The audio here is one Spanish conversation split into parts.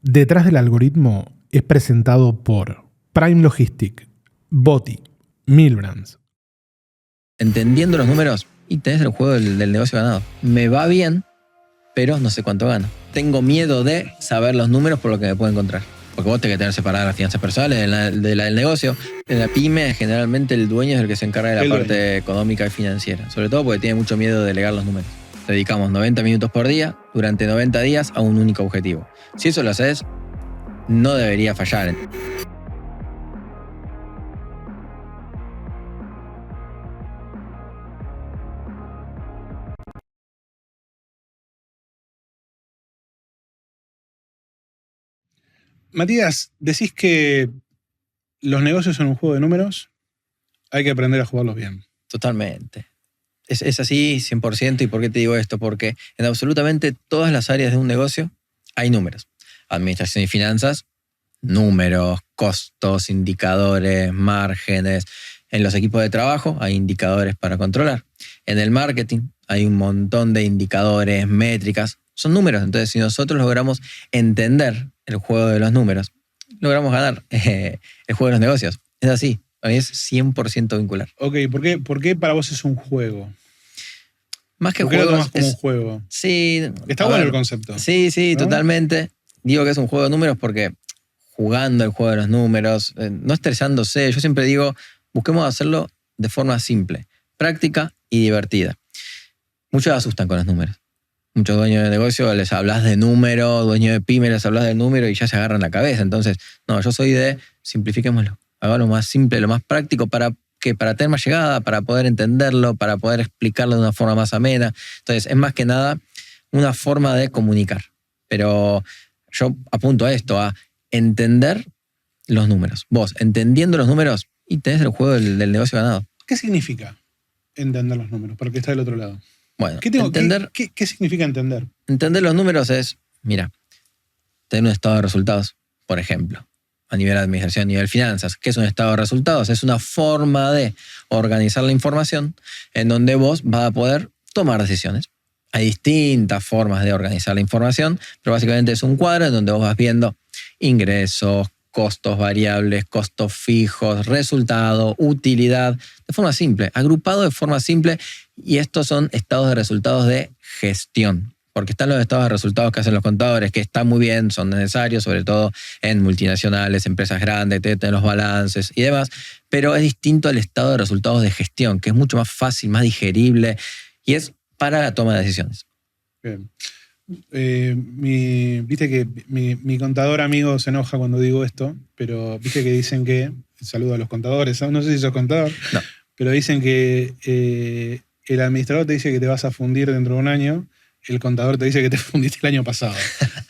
Detrás del algoritmo es presentado por Prime Logistic, Boti, Milbrands. Entendiendo los números y tenés el juego del negocio ganado. Me va bien, pero no sé cuánto gano. Tengo miedo de saber los números por lo que me puedo encontrar. Porque vos tenés que tener separadas las finanzas personales de la del negocio. En la pyme, generalmente el dueño es el que se encarga de la parte económica y financiera. Sobre todo porque tiene mucho miedo de delegar los números. Dedicamos 90 minutos por día, durante 90 días, a un único objetivo. Si eso lo haces, no debería fallar. Matías, decís que los negocios son un juego de números, hay que aprender a jugarlos bien. Totalmente. Es así 100%. ¿Y por qué te digo esto? Porque en absolutamente todas las áreas de un negocio hay números. Administración y finanzas, números, costos, indicadores, márgenes. En los equipos de trabajo hay indicadores para controlar. En el marketing hay un montón de indicadores, métricas. Son números. Entonces, si nosotros logramos entender el juego de los números, logramos ganar el juego de los negocios. Es así. A mí es 100% vincular. Ok, ¿por qué para vos es un juego? Más que ¿Por qué lo juegos, tomás como un juego? Sí. Está bueno el concepto. Sí, ¿no? Totalmente. Digo que es un juego de números porque jugando el juego de los números, no estresándose, yo siempre digo, busquemos hacerlo de forma simple, práctica y divertida. Muchos asustan con los números. Muchos dueños de negocio les hablas de número, dueños de pyme les hablas de número y ya se agarran la cabeza. Entonces, no, yo soy de simplifiquémoslo. Hagámoslo más simple, lo más práctico para tener más llegada, para poder entenderlo, para poder explicarlo de una forma más amena. Entonces, es más que nada una forma de comunicar. Pero yo apunto a esto, a entender los números. Vos, entendiendo los números, y tenés el juego del negocio ganado. ¿Qué significa entender los números? Para el que está del otro lado. Bueno, ¿Qué significa entender? Entender los números es, mira, tener un estado de resultados, por ejemplo, a nivel administración, a nivel finanzas. ¿Qué es un estado de resultados? Es una forma de organizar la información en donde vos vas a poder tomar decisiones. Hay distintas formas de organizar la información, pero básicamente es un cuadro en donde vos vas viendo ingresos, costos variables, costos fijos, resultado, utilidad, de forma simple, agrupado de forma simple, y estos son estados de resultados de gestión. Porque están los estados de resultados que hacen los contadores, que están muy bien, son necesarios, sobre todo en multinacionales, empresas grandes, tienen los balances y demás, pero es distinto al estado de resultados de gestión, que es mucho más fácil, más digerible, y es para la toma de decisiones. Bien. Viste que mi contador amigo se enoja cuando digo esto, pero viste que dicen que, saludo a los contadores, no sé si sos contador, no. Pero dicen que el administrador te dice que te vas a fundir dentro de un año, el contador te dice que te fundiste el año pasado,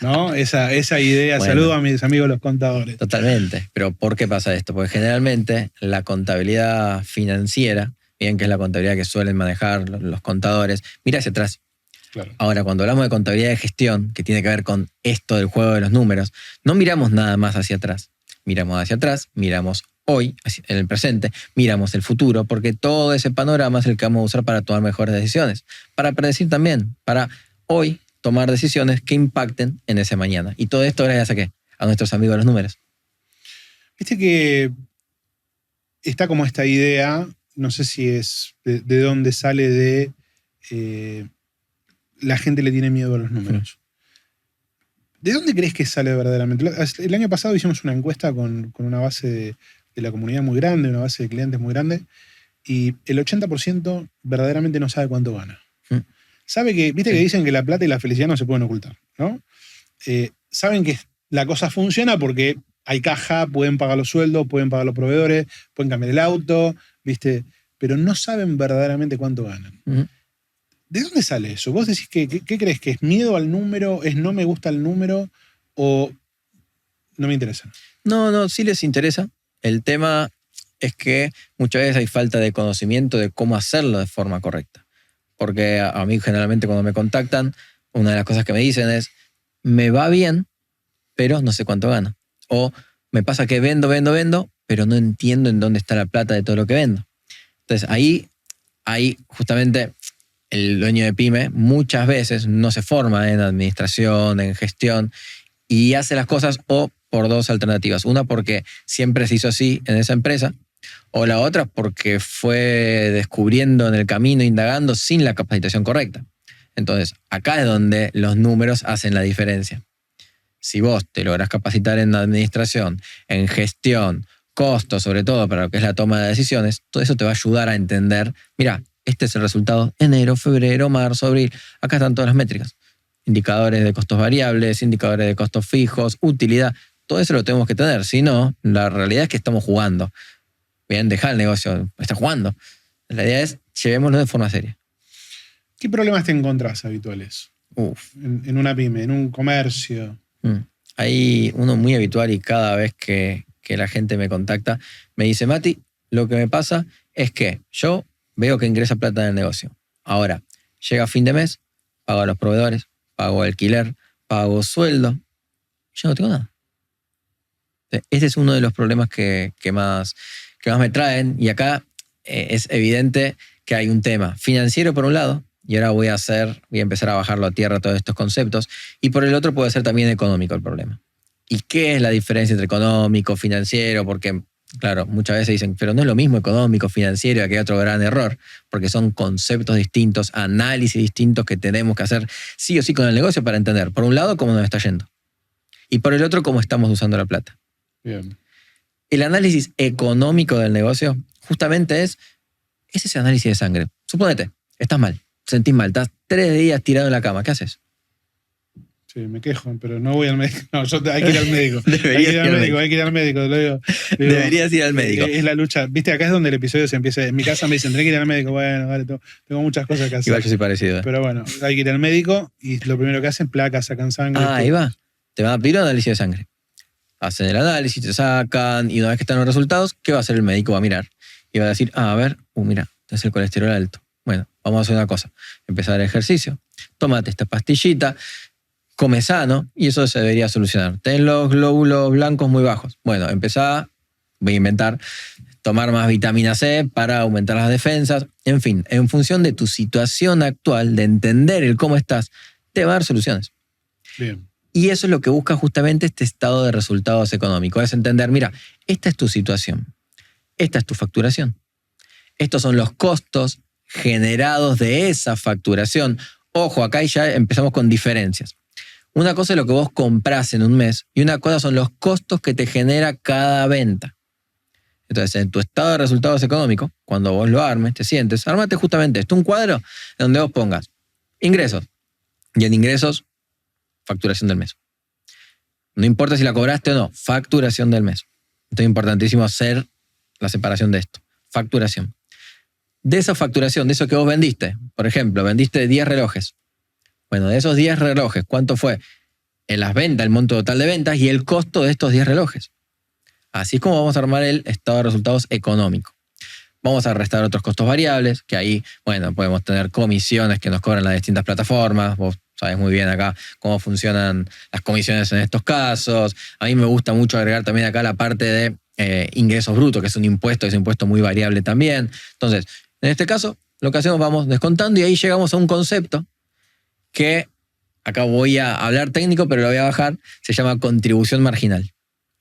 ¿no? Esa idea, bueno, saludo a mis amigos los contadores. Totalmente, pero ¿por qué pasa esto? Porque generalmente la contabilidad financiera, bien que es la contabilidad que suelen manejar los contadores, mira hacia atrás. Claro. Ahora, cuando hablamos de contabilidad de gestión, que tiene que ver con esto del juego de los números, no miramos nada más hacia atrás. Miramos hacia atrás, miramos hoy, en el presente, miramos el futuro, porque todo ese panorama es el que vamos a usar para tomar mejores decisiones. Para predecir también, para hoy tomar decisiones que impacten en ese mañana. Y todo esto gracias a ¿qué? A nuestros amigos de los números. Viste que está como esta idea, no sé si es de dónde sale de la gente le tiene miedo a los números. ¿De dónde crees que sale verdaderamente? El año pasado hicimos una encuesta con una base de la comunidad muy grande, una base de clientes muy grande, y el 80% verdaderamente no sabe cuánto gana. Sabe que, viste que dicen que la plata y la felicidad no se pueden ocultar, ¿no? Saben que la cosa funciona porque hay caja, pueden pagar los sueldos, pueden pagar los proveedores, pueden cambiar el auto, ¿viste? Pero no saben verdaderamente cuánto ganan. ¿De dónde sale eso? ¿Vos decís ¿qué crees? ¿Que es miedo al número? ¿Es no me gusta el número? ¿O no me interesa? No, sí les interesa. El tema es que muchas veces hay falta de conocimiento de cómo hacerlo de forma correcta. Porque a mí generalmente cuando me contactan, una de las cosas que me dicen es, me va bien, pero no sé cuánto gano. O me pasa que vendo, pero no entiendo en dónde está la plata de todo lo que vendo. Entonces ahí justamente el dueño de pyme muchas veces no se forma en administración, en gestión, y hace las cosas o por dos alternativas. Una porque siempre se hizo así en esa empresa, o la otra porque fue descubriendo en el camino, indagando sin la capacitación correcta. Entonces, acá es donde los números hacen la diferencia. Si vos te lográs capacitar en administración, en gestión, costos, sobre todo para lo que es la toma de decisiones, todo eso te va a ayudar a entender, mira, este es el resultado, enero, febrero, marzo, abril, acá están todas las métricas. Indicadores de costos variables, indicadores de costos fijos, utilidad, todo eso lo tenemos que tener. Si no, la realidad es que estamos jugando. Bien, deja el negocio, está jugando. La idea es, llevémoslo de forma seria. ¿Qué problemas te encontrás habituales? En una pyme, en un comercio. Hay uno muy habitual y cada vez que la gente me contacta, me dice, Mati, lo que me pasa es que yo veo que ingresa plata en el negocio. Ahora, llega fin de mes, pago a los proveedores, pago alquiler, pago sueldo, yo no tengo nada. Ese es uno de los problemas que más me traen, y acá es evidente que hay un tema financiero por un lado, y ahora voy a empezar a bajarlo a tierra todos estos conceptos, y por el otro puede ser también económico el problema. ¿Y qué es la diferencia entre económico, financiero? Porque, claro, muchas veces dicen, pero no es lo mismo económico, financiero, y aquí hay otro gran error, porque son conceptos distintos, análisis distintos que tenemos que hacer sí o sí con el negocio para entender, por un lado, cómo nos está yendo, y por el otro, cómo estamos usando la plata. Bien. El análisis económico del negocio justamente es ese análisis de sangre. Suponete, estás mal, te sentís mal, estás 3 días tirado en la cama, ¿qué haces? Sí, me quejo, pero no voy al médico. No, hay que ir al médico. Hay que ir al médico. Lo digo, deberías ir al médico. Es la lucha. Viste, acá es donde el episodio se empieza. En mi casa me dicen, tenés que ir al médico. Bueno, vale, tengo muchas cosas que hacer. Igual yo soy parecido. Pero bueno, hay que ir al médico y lo primero que hacen, placas, sacan sangre. Ahí va. Te van a pedir un análisis de sangre. Hacen el análisis, te sacan, y una vez que están los resultados, ¿qué va a hacer el médico? Va a mirar y va a decir, a ver, mira, tenés el colesterol alto. Bueno, vamos a hacer una cosa. Empezar el ejercicio. Tómate esta pastillita, come sano, y eso se debería solucionar. Tenés los glóbulos blancos muy bajos. Bueno, empezá, voy a inventar, tomar más vitamina C para aumentar las defensas. En fin, en función de tu situación actual, de entender el cómo estás, te va a dar soluciones. Bien. Y eso es lo que busca justamente este estado de resultados económicos. Es entender, mira, esta es tu situación. Esta es tu facturación. Estos son los costos generados de esa facturación. Ojo, acá ya empezamos con diferencias. Una cosa es lo que vos comprás en un mes y una cosa son los costos que te genera cada venta. Entonces, en tu estado de resultados económicos, cuando vos lo armes, te sientes, armate justamente esto, un cuadro donde vos pongas ingresos. Y en ingresos, facturación del mes. No importa si la cobraste o no, facturación del mes. Entonces es importantísimo hacer la separación de esto. Facturación. De esa facturación, de eso que vos vendiste, por ejemplo, vendiste 10 relojes. Bueno, de esos 10 relojes, ¿cuánto fue? En las ventas, el monto total de ventas y el costo de estos 10 relojes. Así es como vamos a armar el estado de resultados económico. Vamos a restar otros costos variables, que ahí, bueno, podemos tener comisiones que nos cobran las distintas plataformas. Vos sabés muy bien acá cómo funcionan las comisiones en estos casos. A mí me gusta mucho agregar también acá la parte de ingresos brutos, que es un impuesto muy variable también. Entonces, en este caso, lo que hacemos, vamos descontando y ahí llegamos a un concepto que, acá voy a hablar técnico, pero lo voy a bajar, se llama contribución marginal.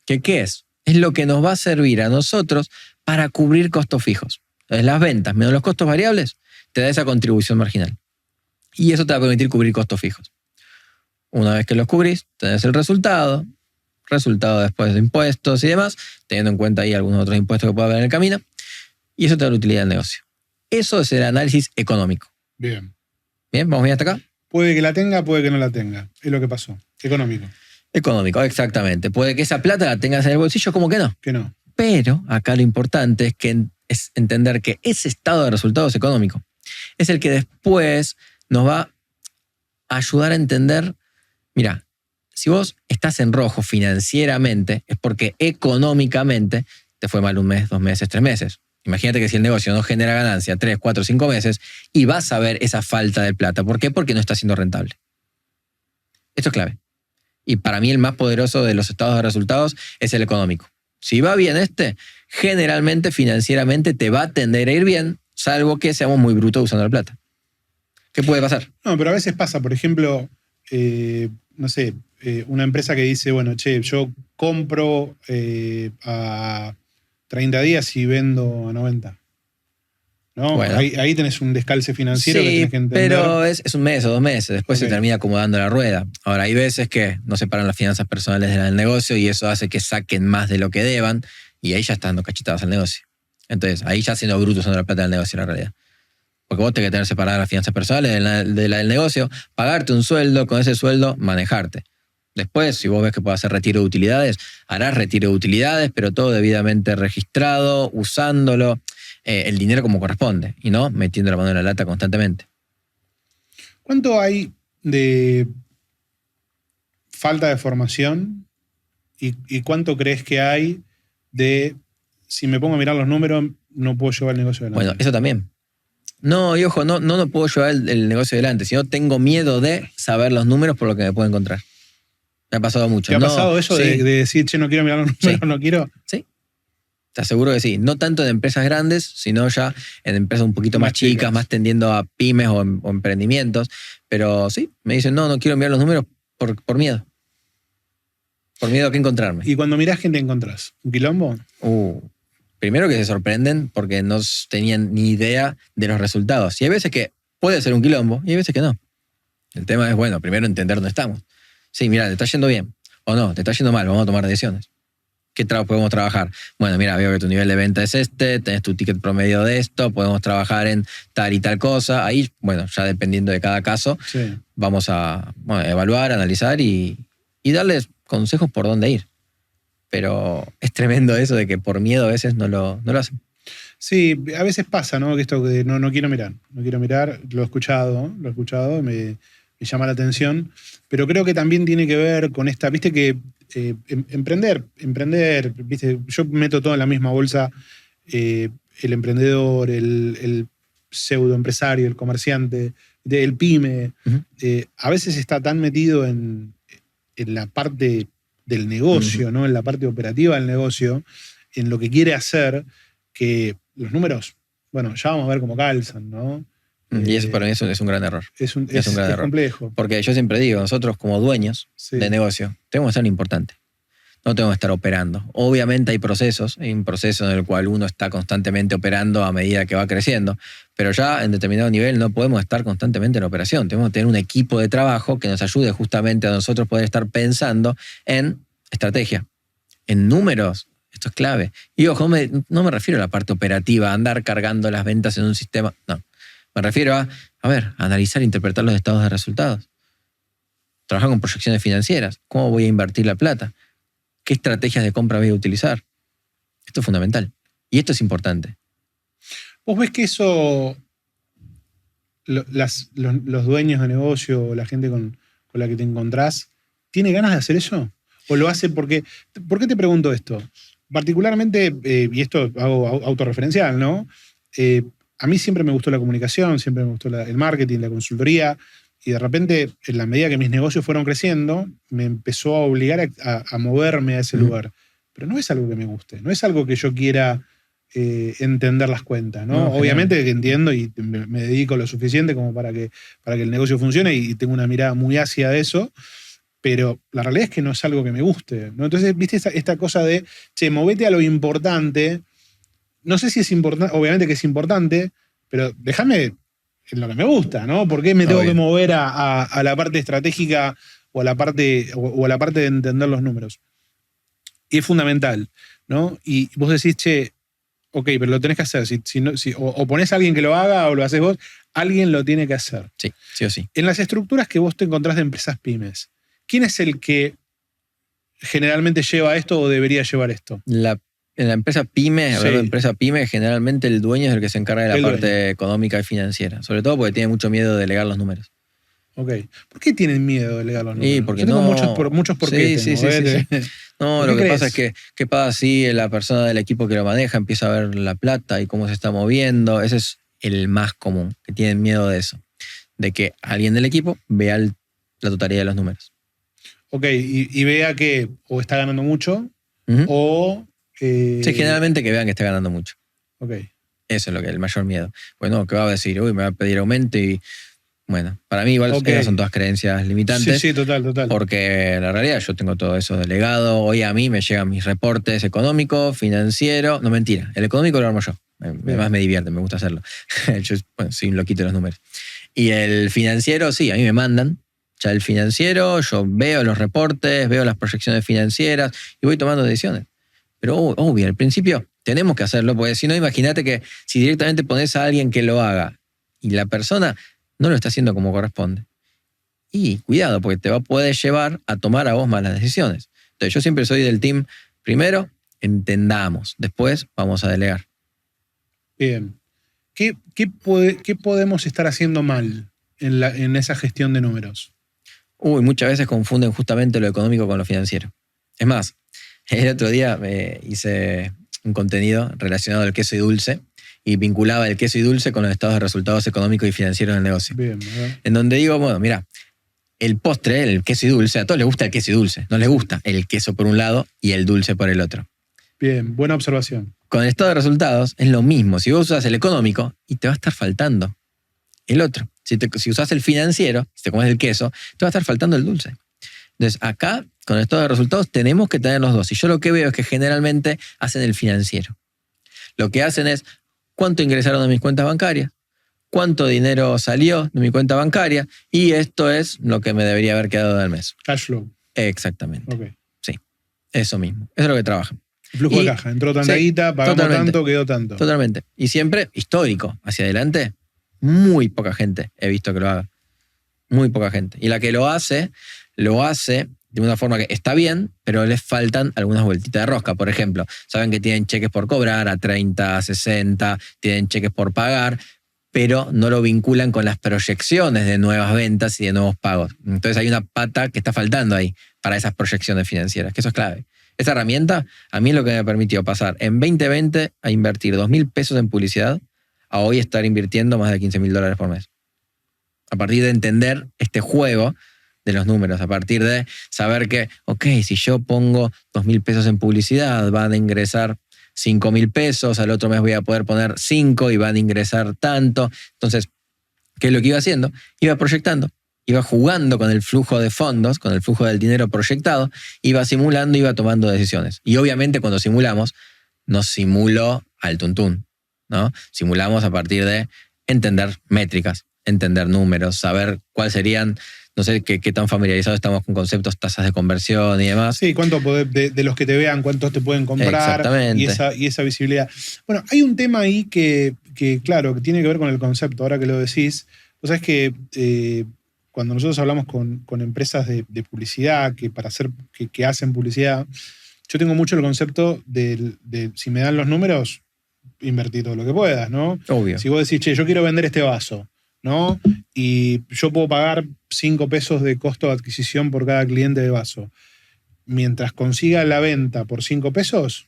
¿Qué es? Es lo que nos va a servir a nosotros para cubrir costos fijos. Entonces, las ventas menos los costos variables te da esa contribución marginal. Y eso te va a permitir cubrir costos fijos. Una vez que los cubrís, tenés el resultado después de impuestos y demás, teniendo en cuenta ahí algunos otros impuestos que puede haber en el camino, y eso te da la utilidad del negocio. Eso es el análisis económico. Bien. Bien, ¿vamos bien hasta acá? Puede que la tenga, puede que no la tenga. Es lo que pasó. Económico. Económico, exactamente. Puede que esa plata la tengas en el bolsillo, como que no. Que no. Pero acá lo importante es entender que ese estado de resultados económico es el que después nos va a ayudar a entender, mira, si vos estás en rojo financieramente, es porque económicamente te fue mal 1 mes, 2 meses, 3 meses. Imagínate que si el negocio no genera ganancia 3, 4, 5 meses y vas a ver esa falta de plata. ¿Por qué? Porque no está siendo rentable. Esto es clave. Y para mí el más poderoso de los estados de resultados es el económico. Si va bien generalmente financieramente te va a tender a ir bien, salvo que seamos muy brutos usando la plata. ¿Qué puede pasar? No, pero a veces pasa, por ejemplo, no sé, una empresa que dice, bueno, che, yo compro a 30 días y vendo a 90. ¿No? Bueno. Ahí tenés un descalce financiero que tenés que entender. Pero es un mes o 2 meses, después Ok. se termina acomodando la rueda. Ahora, hay veces que no separan las finanzas personales de las del negocio y eso hace que saquen más de lo que deban y ahí ya están dando cachetadas al negocio. Entonces, ahí ya siendo bruto usando la plata del negocio en la realidad. Porque vos tenés que tener separadas las finanzas personales de la del negocio, pagarte un sueldo, con ese sueldo manejarte. Después, si vos ves que puedes hacer retiro de utilidades, harás retiro de utilidades, pero todo debidamente registrado, usándolo, el dinero como corresponde, y no metiendo la mano en la lata constantemente. ¿Cuánto hay de falta de formación y cuánto crees que hay de, si me pongo a mirar los números, no puedo llevar el negocio adelante? Bueno, eso también. No, y ojo, no puedo llevar el negocio adelante, sino tengo miedo de saber los números por lo que me puedo encontrar. Me ha pasado mucho. ¿Te ha pasado eso sí, de decir, che, no quiero mirar los números, Sí. no quiero? Sí. Te aseguro que sí. No tanto en empresas grandes, sino ya en empresas un poquito más Más chicas, chicas. más tendiendo a pymes o emprendimientos. Pero sí, me dicen, no quiero mirar los números por miedo. Por miedo a qué encontrarme. Y cuando mirás, ¿quién te encontrás? ¿Un quilombo? Primero que se sorprenden porque no tenían ni idea de los resultados. Y hay veces que puede ser un quilombo y hay veces que no. El tema es, bueno, primero entender dónde estamos. Sí, mira, te está yendo bien o no, te está yendo mal, vamos a tomar decisiones. ¿Qué podemos trabajar? Bueno, mira, veo que tu nivel de venta es este, tenés tu ticket promedio de esto, podemos trabajar en tal y tal cosa. Ahí, bueno, ya dependiendo de cada caso, Sí. vamos a evaluar, analizar y darles consejos por dónde ir. Pero es tremendo eso de que por miedo a veces no lo hacen. Sí, a veces pasa, ¿no? Que esto de no quiero mirar, lo he escuchado, me llama la atención, pero creo que también tiene que ver con esta, viste que emprender, viste, yo meto todo en la misma bolsa, el emprendedor, el pseudoempresario, el comerciante, el pyme, Uh-huh. a veces está tan metido en la parte del negocio, Uh-huh. ¿no? En la parte operativa del negocio, en lo que quiere hacer, que los números, bueno, ya vamos a ver cómo calzan, ¿no? Y eso para mí es un gran error. Es un gran error. complejo. Porque yo siempre digo, nosotros como dueños Sí. de negocio, tenemos que ser importantes. No tenemos que estar operando. Obviamente hay un proceso en el cual uno está constantemente operando a medida que va creciendo, pero ya en determinado nivel no podemos estar constantemente en operación. Tenemos que tener un equipo de trabajo que nos ayude justamente a nosotros poder estar pensando en estrategia, en números. Esto es clave. Y ojo, no me refiero a la parte operativa, a andar cargando las ventas en un sistema. No. Me refiero a analizar e interpretar los estados de resultados. Trabajar con proyecciones financieras. ¿Cómo voy a invertir la plata? ¿Qué estrategias de compra voy a utilizar? Esto es fundamental. Y esto es importante. ¿Vos ves que eso, los dueños de negocio o la gente con la que te encontrás, tiene ganas de hacer eso? ¿O lo hace porque... ¿Por qué te pregunto esto? Particularmente, y esto hago autorreferencial, ¿no? A mí siempre me gustó la comunicación, siempre me gustó el marketing, la consultoría, y de repente, en la medida que mis negocios fueron creciendo, me empezó a obligar a moverme a ese lugar. Pero no es algo que me guste, no es algo que yo quiera entender las cuentas, ¿no? No, obviamente que entiendo y me dedico lo suficiente como para que el negocio funcione y tengo una mirada muy ácida de eso, pero la realidad es que no es algo que me guste, ¿no? Entonces, viste esta cosa de, che, movete a lo importante. No sé si es importante, obviamente que es importante, pero déjame en lo que me gusta, ¿no? ¿Por qué me tengo que mover a la parte estratégica o a la parte de entender los números? Y es fundamental, ¿no? Y vos decís, che, ok, pero lo tenés que hacer. O ponés a alguien que lo haga o lo haces vos, alguien lo tiene que hacer. Sí, sí o sí. En las estructuras que vos te encontrás de empresas pymes, ¿quién es el que generalmente lleva esto o debería llevar esto? En la empresa pyme, Sí. empresa pyme, generalmente el dueño es el que se encarga de la parte económica y financiera. Sobre todo porque tiene mucho miedo de delegar los números. Ok. ¿Por qué tienen miedo de delegar los números? Sí, porque Yo tengo no... muchos por qué. Sí. No, lo que pasa es que, ¿qué pasa si la persona del equipo que lo maneja empieza a ver la plata y cómo se está moviendo? Ese es el más común, que tienen miedo de eso. De que alguien del equipo vea la totalidad de los números. Ok, y vea que o está ganando mucho Uh-huh. o... Sí, generalmente que vean que está ganando mucho. Ok. Eso es lo que el mayor miedo. Bueno, ¿qué va a decir? Uy, me va a pedir aumento y Bueno, para mí igual esas son todas creencias limitantes. Sí, total. Porque en la realidad yo tengo todo eso delegado. Hoy a mí me llegan mis reportes económicos, financieros. No, mentira. El económico lo armo yo. Además me divierte, me gusta hacerlo. Yo soy un loquito de los números. Y el financiero, sí, a mí me mandan. Ya el financiero, yo veo los reportes, veo las proyecciones financieras y voy tomando decisiones. Pero obvio, al principio tenemos que hacerlo, porque si no, imagínate que si directamente pones a alguien que lo haga y la persona no lo está haciendo como corresponde. Y cuidado, porque te va a poder llevar a tomar a vos malas decisiones. Entonces yo siempre soy del team, primero, entendamos, después vamos a delegar. Bien. ¿Qué podemos estar haciendo mal en esa gestión de números? Muchas veces confunden justamente lo económico con lo financiero. Es más, el otro día hice un contenido relacionado al queso y dulce y vinculaba el queso y dulce con los estados de resultados económicos y financieros del negocio. Bien, ¿verdad? En donde digo, bueno, mira, el postre, el queso y dulce, a todos les gusta el queso y dulce. No les gusta el queso por un lado y el dulce por el otro. Bien, buena observación. Con el estado de resultados es lo mismo. Si vos usas el económico y te va a estar faltando el otro. Si usas el financiero, si te comes el queso, te va a estar faltando el dulce. Entonces acá, con el estado de resultados, tenemos que tener los dos. Y yo lo que veo es que generalmente hacen el financiero. Lo que hacen es cuánto ingresaron a mis cuentas bancarias, cuánto dinero salió de mi cuenta bancaria y esto es lo que me debería haber quedado del mes. Cash flow. Exactamente. Ok. Sí, eso mismo. Eso es lo que trabajan. Flujo de caja. Entró tanta guita, pagamos totalmente, tanto, quedó tanto. Totalmente. Y siempre histórico. Hacia adelante, muy poca gente he visto que lo haga. Muy poca gente. Y la que lo hace de una forma que está bien, pero les faltan algunas vueltitas de rosca. Por ejemplo, saben que tienen cheques por cobrar a 30, a 60, tienen cheques por pagar, pero no lo vinculan con las proyecciones de nuevas ventas y de nuevos pagos. Entonces hay una pata que está faltando ahí para esas proyecciones financieras, que eso es clave. Esa herramienta a mí es lo que me permitió pasar en 2020 a invertir 2.000 pesos en publicidad a hoy estar invirtiendo más de $15.000 por mes. A partir de entender este juego de los números, a partir de saber que, ok, si yo pongo 2.000 pesos en publicidad, van a ingresar 5.000 pesos, al otro mes voy a poder poner 5 y van a ingresar tanto. Entonces, ¿qué es lo que iba haciendo? Iba proyectando, iba jugando con el flujo de fondos, con el flujo del dinero proyectado, iba simulando, iba tomando decisiones. Y obviamente cuando simulamos, no simulo al tuntún, ¿no? Simulamos a partir de entender métricas, entender números, saber cuáles serían, no sé qué tan familiarizados estamos con conceptos, tasas de conversión y demás. Sí, cuánto de los que te vean, cuántos te pueden comprar. Exactamente. Y esa visibilidad. Bueno, hay un tema ahí que claro, que tiene que ver con el concepto, ahora que lo decís. O sea, es que cuando nosotros hablamos con empresas de publicidad que hacen publicidad, yo tengo mucho el concepto de si me dan los números, invertir todo lo que puedas, ¿no? Obvio. Si vos decís, che, yo quiero vender este vaso, ¿no? Y yo puedo pagar 5 pesos de costo de adquisición por cada cliente de vaso. Mientras consiga la venta por 5 pesos,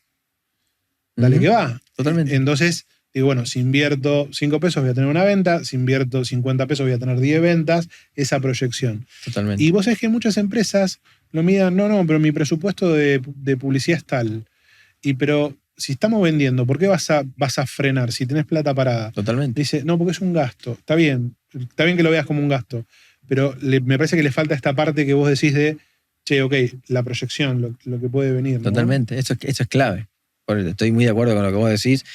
dale que va. Totalmente. Entonces, digo, bueno, si invierto 5 pesos voy a tener una venta, si invierto 50 pesos voy a tener 10 ventas, esa proyección. Totalmente. Y vos sabés que muchas empresas lo midan, no, pero mi presupuesto de publicidad es tal. Pero si estamos vendiendo, ¿por qué vas a frenar si tenés plata parada? Totalmente. Dice, no, porque es un gasto. Está bien que lo veas como un gasto, pero me parece que le falta esta parte que vos decís de, che, ok, la proyección, lo que puede venir, ¿no? Totalmente, eso es clave. Estoy muy de acuerdo con lo que vos decís.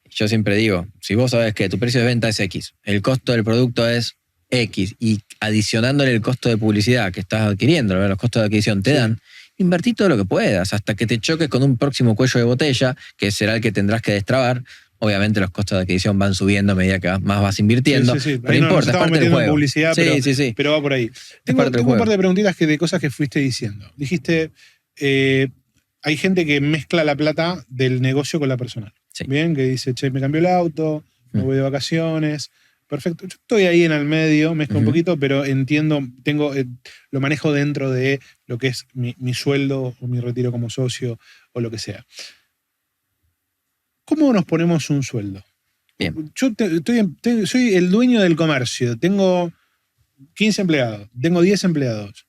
Yo siempre digo, si vos sabés que tu precio de venta es X, el costo del producto es X, y adicionándole el costo de publicidad que estás adquiriendo, los costos de adquisición te dan, invertí todo lo que puedas hasta que te choques con un próximo cuello de botella, que será el que tendrás que destrabar. Obviamente los costos de adquisición van subiendo a medida que más vas invirtiendo. Sí. Pero no importa, es parte del juego. Publicidad, sí. Pero va por ahí. Tengo un par de preguntitas de cosas que fuiste diciendo. Dijiste, hay gente que mezcla la plata del negocio con la personal. Sí. Bien, que dice, che, me cambió el auto, me voy de vacaciones. Perfecto. Yo estoy ahí en el medio, mezclo un poquito, pero entiendo, lo manejo dentro de lo que es mi sueldo o mi retiro como socio o lo que sea. ¿Cómo nos ponemos un sueldo? Bien. Yo soy el dueño del comercio, tengo 15 empleados, tengo 10 empleados.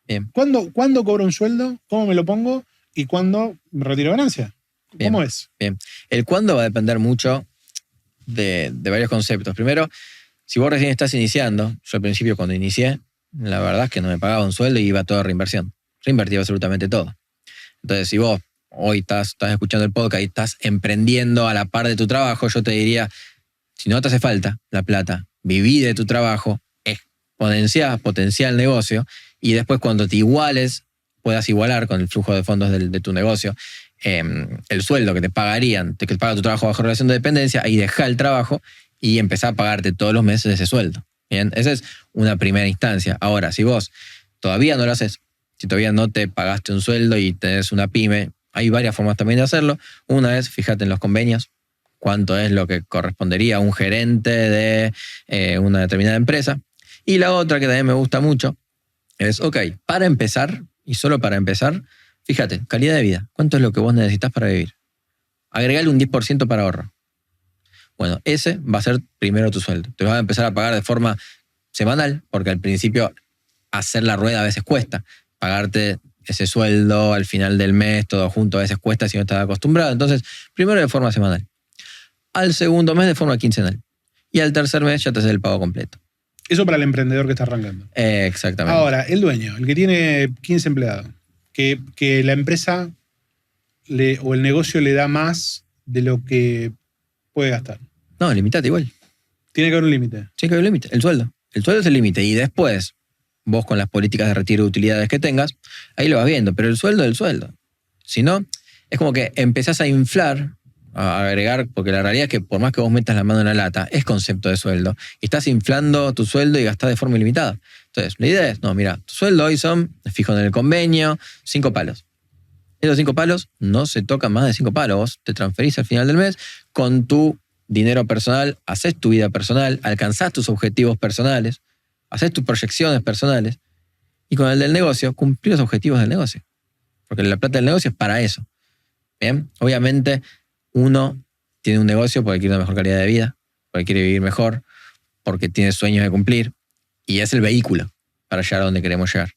Bien. ¿Cuándo cobro un sueldo? ¿Cómo me lo pongo? ¿Y cuándo me retiro ganancia? ¿Cómo es? Bien. El cuándo va a depender mucho de varios conceptos. Primero, Si vos recién estás iniciando, yo al principio cuando inicié, la verdad es que no me pagaba un sueldo y iba todo a reinversión. Reinvertía absolutamente todo. Entonces, si vos hoy estás escuchando el podcast y estás emprendiendo a la par de tu trabajo, yo te diría, si no te hace falta la plata, viví de tu trabajo, potenciá el negocio y después cuando te iguales, puedas igualar con el flujo de fondos de tu negocio, el sueldo que te pagarían, que te paga tu trabajo bajo relación de dependencia, ahí dejá el trabajo y empezá a pagarte todos los meses ese sueldo. Bien, esa es una primera instancia. Ahora, si vos todavía no lo haces, si todavía no te pagaste un sueldo y tenés una pyme, hay varias formas también de hacerlo. Una es, fíjate en los convenios, cuánto es lo que correspondería a un gerente de una determinada empresa. Y la otra que también me gusta mucho es, ok, para empezar, y solo para empezar, fíjate, calidad de vida. ¿Cuánto es lo que vos necesitas para vivir? Agregale un 10% para ahorro. Bueno, ese va a ser primero tu sueldo. Te vas a empezar a pagar de forma semanal, porque al principio hacer la rueda a veces cuesta. Pagarte ese sueldo al final del mes, todo junto, a veces cuesta si no estás acostumbrado. Entonces, primero de forma semanal. Al segundo mes de forma quincenal. Y al tercer mes ya te haces el pago completo. Eso para el emprendedor que está arrancando. Exactamente. Ahora, el dueño, el que tiene 15 empleados, que la empresa o el negocio le da más de lo que puede gastar. No, limitate igual. Tiene que haber un límite. Tiene que haber un límite. El sueldo. El sueldo es el límite. Y después, vos con las políticas de retiro de utilidades que tengas, ahí lo vas viendo. Pero el sueldo es el sueldo. Si no, es como que empezás a inflar, a agregar, porque la realidad es que por más que vos metas la mano en la lata, es concepto de sueldo. Y estás inflando tu sueldo y gastás de forma ilimitada. Entonces, la idea es, no, mira, tu sueldo hoy son, fijo en el convenio, 5 palos. Esos 5 palos no se tocan más de 5 palos. Vos te transferís al final del mes con tu dinero personal, haces tu vida personal, alcanzás tus objetivos personales, haces tus proyecciones personales y con el del negocio cumplís los objetivos del negocio. Porque la plata del negocio es para eso. Bien, obviamente uno tiene un negocio porque quiere una mejor calidad de vida, porque quiere vivir mejor, porque tiene sueños de cumplir y es el vehículo para llegar a donde queremos llegar.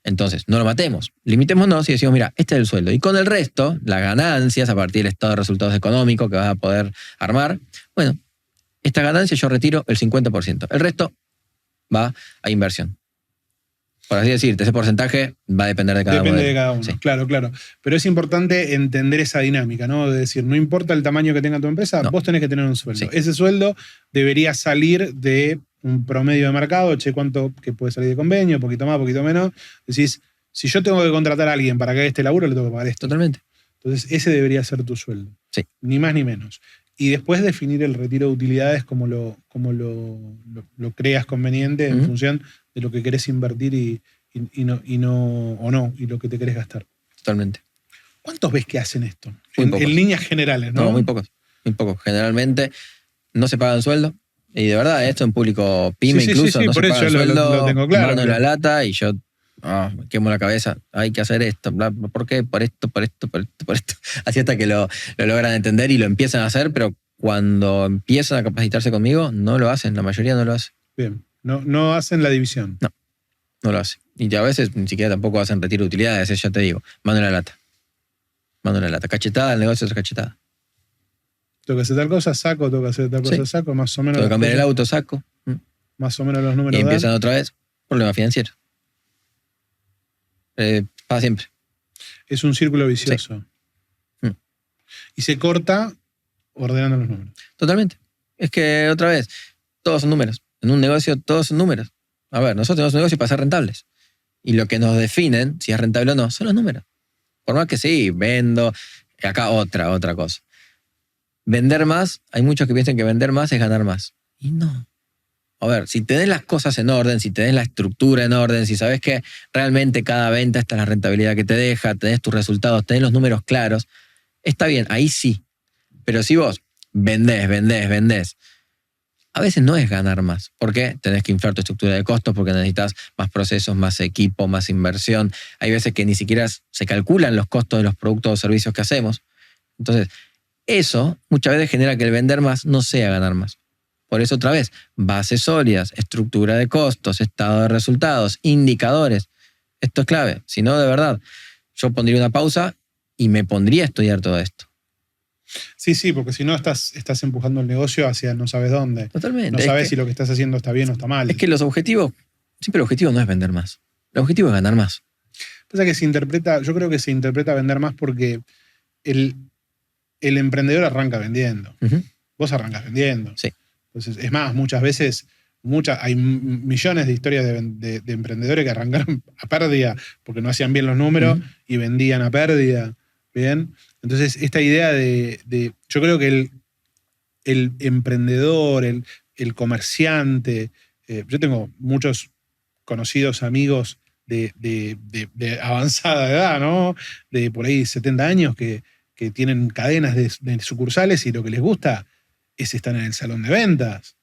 Entonces, no lo matemos, limitémonos y decimos, mira, este es el sueldo. Y con el resto, las ganancias a partir del estado de resultados económicos que vas a poder armar, bueno, esta ganancia yo retiro el 50%. El resto va a inversión. Por así decirte, ese porcentaje va a depender de cada uno. Depende de cada uno, Sí. claro. Pero es importante entender esa dinámica, ¿no? De decir, no importa el tamaño que tenga tu empresa, No. vos tenés que tener un sueldo. Sí. Ese sueldo debería salir de un promedio de mercado, cuánto que puede salir de convenio, poquito más, poquito menos. Decís, si yo tengo que contratar a alguien para que haga este laburo, le tengo que pagar esto. Totalmente. Entonces, ese debería ser tu sueldo. Sí. Ni más ni menos. Y después definir el retiro de utilidades como lo creas conveniente en función de lo que querés invertir y lo que te querés gastar. Totalmente. ¿Cuántos ves que hacen esto? Muy pocos. En líneas generales, ¿no? No, muy pocos. Muy pocos. Generalmente no se pagan sueldo. Y de verdad, esto en público pyme Sí, incluso, no por se eso paga lo sueldo, tengo claro. mano en la lata y yo me quemo la cabeza. Hay que hacer esto. Bla, bla, ¿por qué? Por esto. Así hasta que lo logran entender y lo empiezan a hacer, pero cuando empiezan a capacitarse conmigo, no lo hacen. La mayoría no lo hace. Bien. No hacen la división. No lo hace. Y a veces ni siquiera tampoco hacen retiro de utilidades, ya te digo. Mano en la lata. Mano en la lata. Cachetada, el negocio es cachetada. Tengo que hacer tal cosa, saco, tengo que hacer tal cosa, Sí. saco, más o menos. Tengo que cambiar el auto, saco. Más o menos los números Y dan. empiezan otra vez. Problema financiero. Para siempre. Es un círculo vicioso. Sí. Y se corta ordenando los números. Totalmente. Es que otra vez, todos son números. En un negocio todos son números. A ver, nosotros tenemos un negocio para ser rentables. Y lo que nos definen, si es rentable o no, son los números. Por más que sí, vendo. Acá otra cosa. Vender más, hay muchos que piensan que vender más es ganar más. Y no. A ver, si tenés las cosas en orden, si tenés la estructura en orden, si sabés que realmente cada venta esta es la rentabilidad que te deja, tenés tus resultados, tenés los números claros, está bien, ahí sí. Pero si vos vendés, a veces no es ganar más. ¿Por qué? Tenés que inflar tu estructura de costos porque necesitas más procesos, más equipo, más inversión. Hay veces que ni siquiera se calculan los costos de los productos o servicios que hacemos. Entonces, eso muchas veces genera que el vender más no sea ganar más. Por eso, otra vez, bases sólidas, estructura de costos, estado de resultados, indicadores. Esto es clave. Si no, de verdad, yo pondría una pausa y me pondría a estudiar todo esto. Sí, porque si no estás empujando el negocio hacia no sabes dónde. Totalmente. No sabes si lo que estás haciendo está bien o está mal. Es que siempre el objetivo no es vender más. El objetivo es ganar más. Pasa que yo creo que se interpreta vender más porque el emprendedor arranca vendiendo. Ujú. Vos arrancas vendiendo. Sí. Entonces, es más, muchas veces hay millones de historias de emprendedores que arrancaron a pérdida porque no hacían bien los números y vendían a pérdida. ¿Bien? Entonces, esta idea yo creo que el emprendedor, el comerciante, yo tengo muchos conocidos amigos de avanzada edad, ¿no? De por ahí 70 años que tienen cadenas de sucursales y lo que les gusta es estar en el salón de ventas,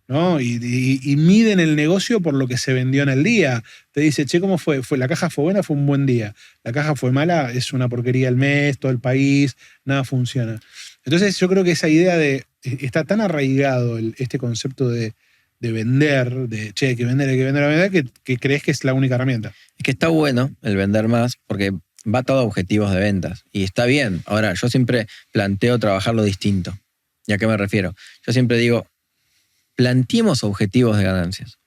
¿no? Y miden el negocio por lo que se vendió en el día. Te dice, che, ¿cómo fue? La caja fue buena, fue un buen día. La caja fue mala, es una porquería el mes, todo el país, nada funciona. Entonces yo creo que esa idea está tan arraigado este concepto de vender, che, hay que vender, que crees que es la única herramienta. Es que está bueno el vender más porque va atado a objetivos de ventas. Y está bien. Ahora, yo siempre planteo trabajarlo distinto. ¿Y a qué me refiero? Yo siempre digo, planteemos objetivos de ganancias.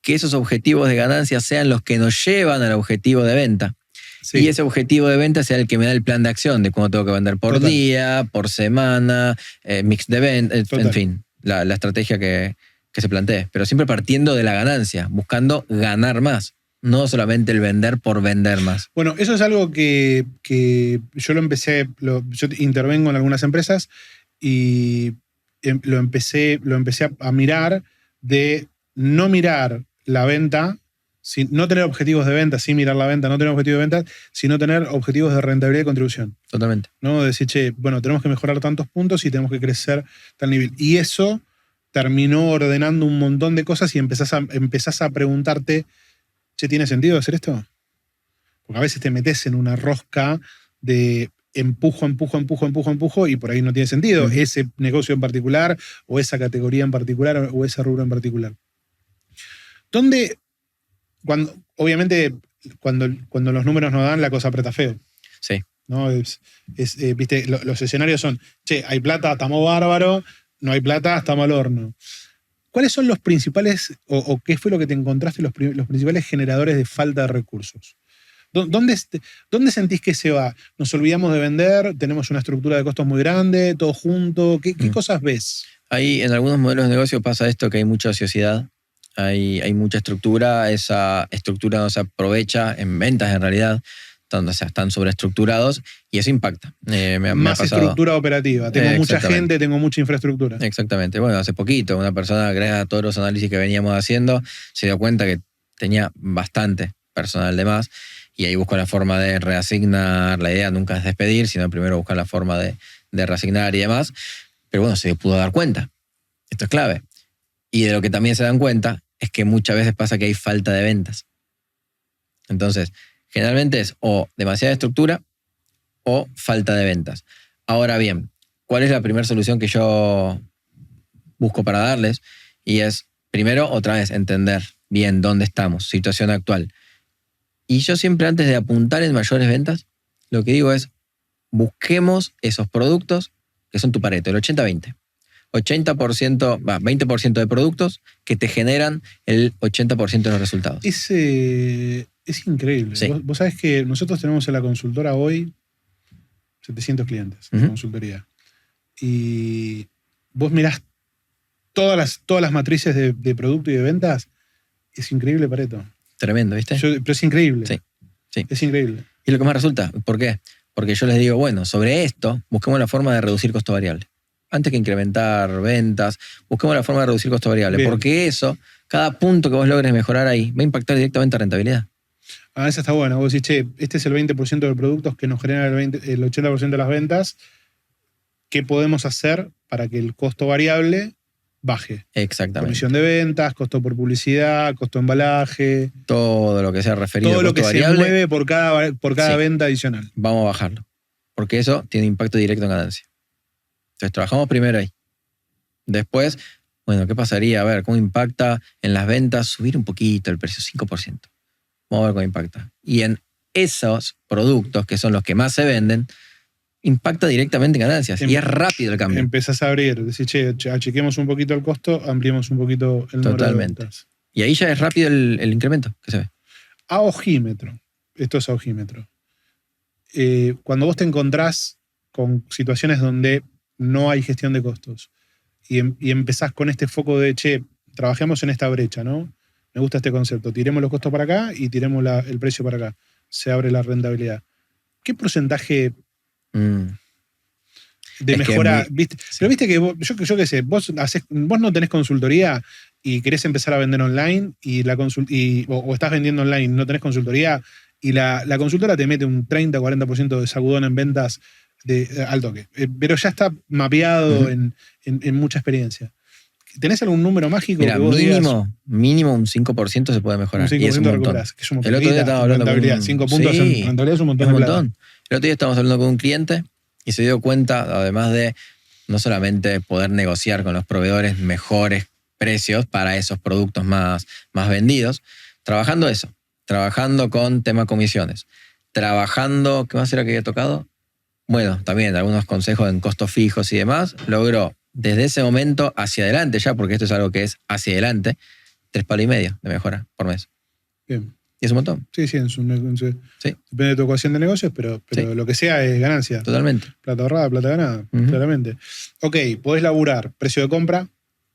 Que esos objetivos de ganancias sean los que nos llevan al objetivo de venta. Sí. Y ese objetivo de venta sea el que me da el plan de acción de cuándo tengo que vender por día, por semana, mix de ventas, en fin, la estrategia que se plantee. Pero siempre partiendo de la ganancia, buscando ganar más. No solamente el vender por vender más. Bueno, eso es algo que yo yo intervengo en algunas empresas y lo empecé a mirar de no mirar la venta, no tener objetivos de venta, sin mirar la venta, no tener objetivos de venta, sino tener objetivos de rentabilidad y contribución. Totalmente. ¿No? Decir, che, bueno, tenemos que mejorar tantos puntos y tenemos que crecer tal nivel. Y eso terminó ordenando un montón de cosas y empezás a preguntarte, che, ¿tiene sentido hacer esto? Porque a veces te metes en una rosca de empujo y por ahí no tiene sentido ese negocio en particular o esa categoría en particular o ese rubro en particular. Obviamente, cuando los números no dan, la cosa aprieta feo. Sí. ¿No? Viste, los escenarios son, che, hay plata, estamos bárbaro, no hay plata, estamos al horno. ¿Cuáles son los principales, o qué fue lo que te encontraste, los principales generadores de falta de recursos? ¿Dónde sentís que se va? ¿Nos olvidamos de vender? ¿Tenemos una estructura de costos muy grande? ¿Todo junto? ¿Qué cosas ves? Ahí en algunos modelos de negocio pasa esto, que hay mucha ociosidad, hay mucha estructura, esa estructura no se aprovecha en ventas en realidad, están sobreestructurados y eso impacta. Más estructura operativa. Tengo mucha gente, tengo mucha infraestructura. Exactamente. Bueno, hace poquito una persona, gracias a todos los análisis que veníamos haciendo, se dio cuenta que tenía bastante personal de más y ahí buscó la forma de reasignar. La idea nunca es despedir, sino primero buscar la forma de reasignar y demás. Pero bueno, se pudo dar cuenta. Esto es clave. Y de lo que también se dan cuenta es que muchas veces pasa que hay falta de ventas. Entonces, generalmente es o demasiada estructura o falta de ventas. Ahora bien, ¿cuál es la primera solución que yo busco para darles? Y es, primero, otra vez, entender bien dónde estamos, situación actual. Y yo siempre, antes de apuntar en mayores ventas, lo que digo es, busquemos esos productos que son tu Pareto, el 80-20. 20% de productos que te generan el 80% de los resultados. Es increíble. Sí. Vos sabés que nosotros tenemos en la consultora hoy 700 clientes en consultoría. Y vos mirás todas las matrices de producto y de ventas, es increíble Pareto. Tremendo, ¿viste? Pero es increíble. Sí. Es increíble. ¿Y lo que más resulta? ¿Por qué? Porque yo les digo, bueno, sobre esto, busquemos la forma de reducir costo variable. Antes que incrementar ventas, busquemos la forma de reducir costo variable. Bien. Porque eso, cada punto que vos logres mejorar ahí, va a impactar directamente a rentabilidad. Esa está buena. Vos decís, che, este es el 20% de productos que nos generan el 80% de las ventas. ¿Qué podemos hacer para que el costo variable baje? Exactamente. Comisión de ventas, costo por publicidad, costo de embalaje. Todo lo que sea referido todo a costo variable. Todo lo que se mueve por cada venta adicional. Vamos a bajarlo. Porque eso tiene impacto directo en ganancia. Entonces trabajamos primero ahí. Después, bueno, ¿qué pasaría? A ver, ¿cómo impacta en las ventas? Subir un poquito el precio, 5%. Vamos a ver cómo impacta. Y en esos productos, que son los que más se venden, impacta directamente en ganancias. Y es rápido el cambio. Empezás a abrir, decís, achiquemos un poquito el costo, ampliemos un poquito el número de ventas. Y ahí ya es rápido el incremento que se ve. A ojímetro. Esto es a ojímetro. Cuando vos te encontrás con situaciones donde no hay gestión de costos y empezás con este foco de, trabajemos en esta brecha, ¿no? Me gusta este concepto. Tiremos los costos para acá y tiremos el precio para acá. Se abre la rentabilidad. ¿Qué porcentaje de mejora? ¿Viste? Pero viste que yo qué sé, vos no tenés consultoría y querés empezar a vender online o estás vendiendo online y no tenés consultoría y la consultora te mete un 30-40% de sacudón en ventas al toque. Pero ya está mapeado en mucha experiencia. ¿Tenés algún número mágico? Mira, que vos mínimo un 5% se puede mejorar. Un 5% y es un montón. Que es un El otro día estábamos hablando con rentabilidad. 5 puntos en rentabilidad es un montón. Es un montón. El otro día estábamos hablando con un cliente y se dio cuenta, además de no solamente poder negociar con los proveedores mejores precios para esos productos más vendidos, trabajando con tema comisiones, trabajando, ¿qué más era que había tocado? Bueno, también algunos consejos en costos fijos y demás, logró desde ese momento hacia adelante ya, porque esto es algo que es hacia adelante, 3,5 palos de mejora por mes. Bien. Y es un montón. Sí, depende de tu ecuación de negocios, pero lo que sea es ganancia. Totalmente. Plata ahorrada, plata ganada, claramente. Ok, podés laburar precio de compra,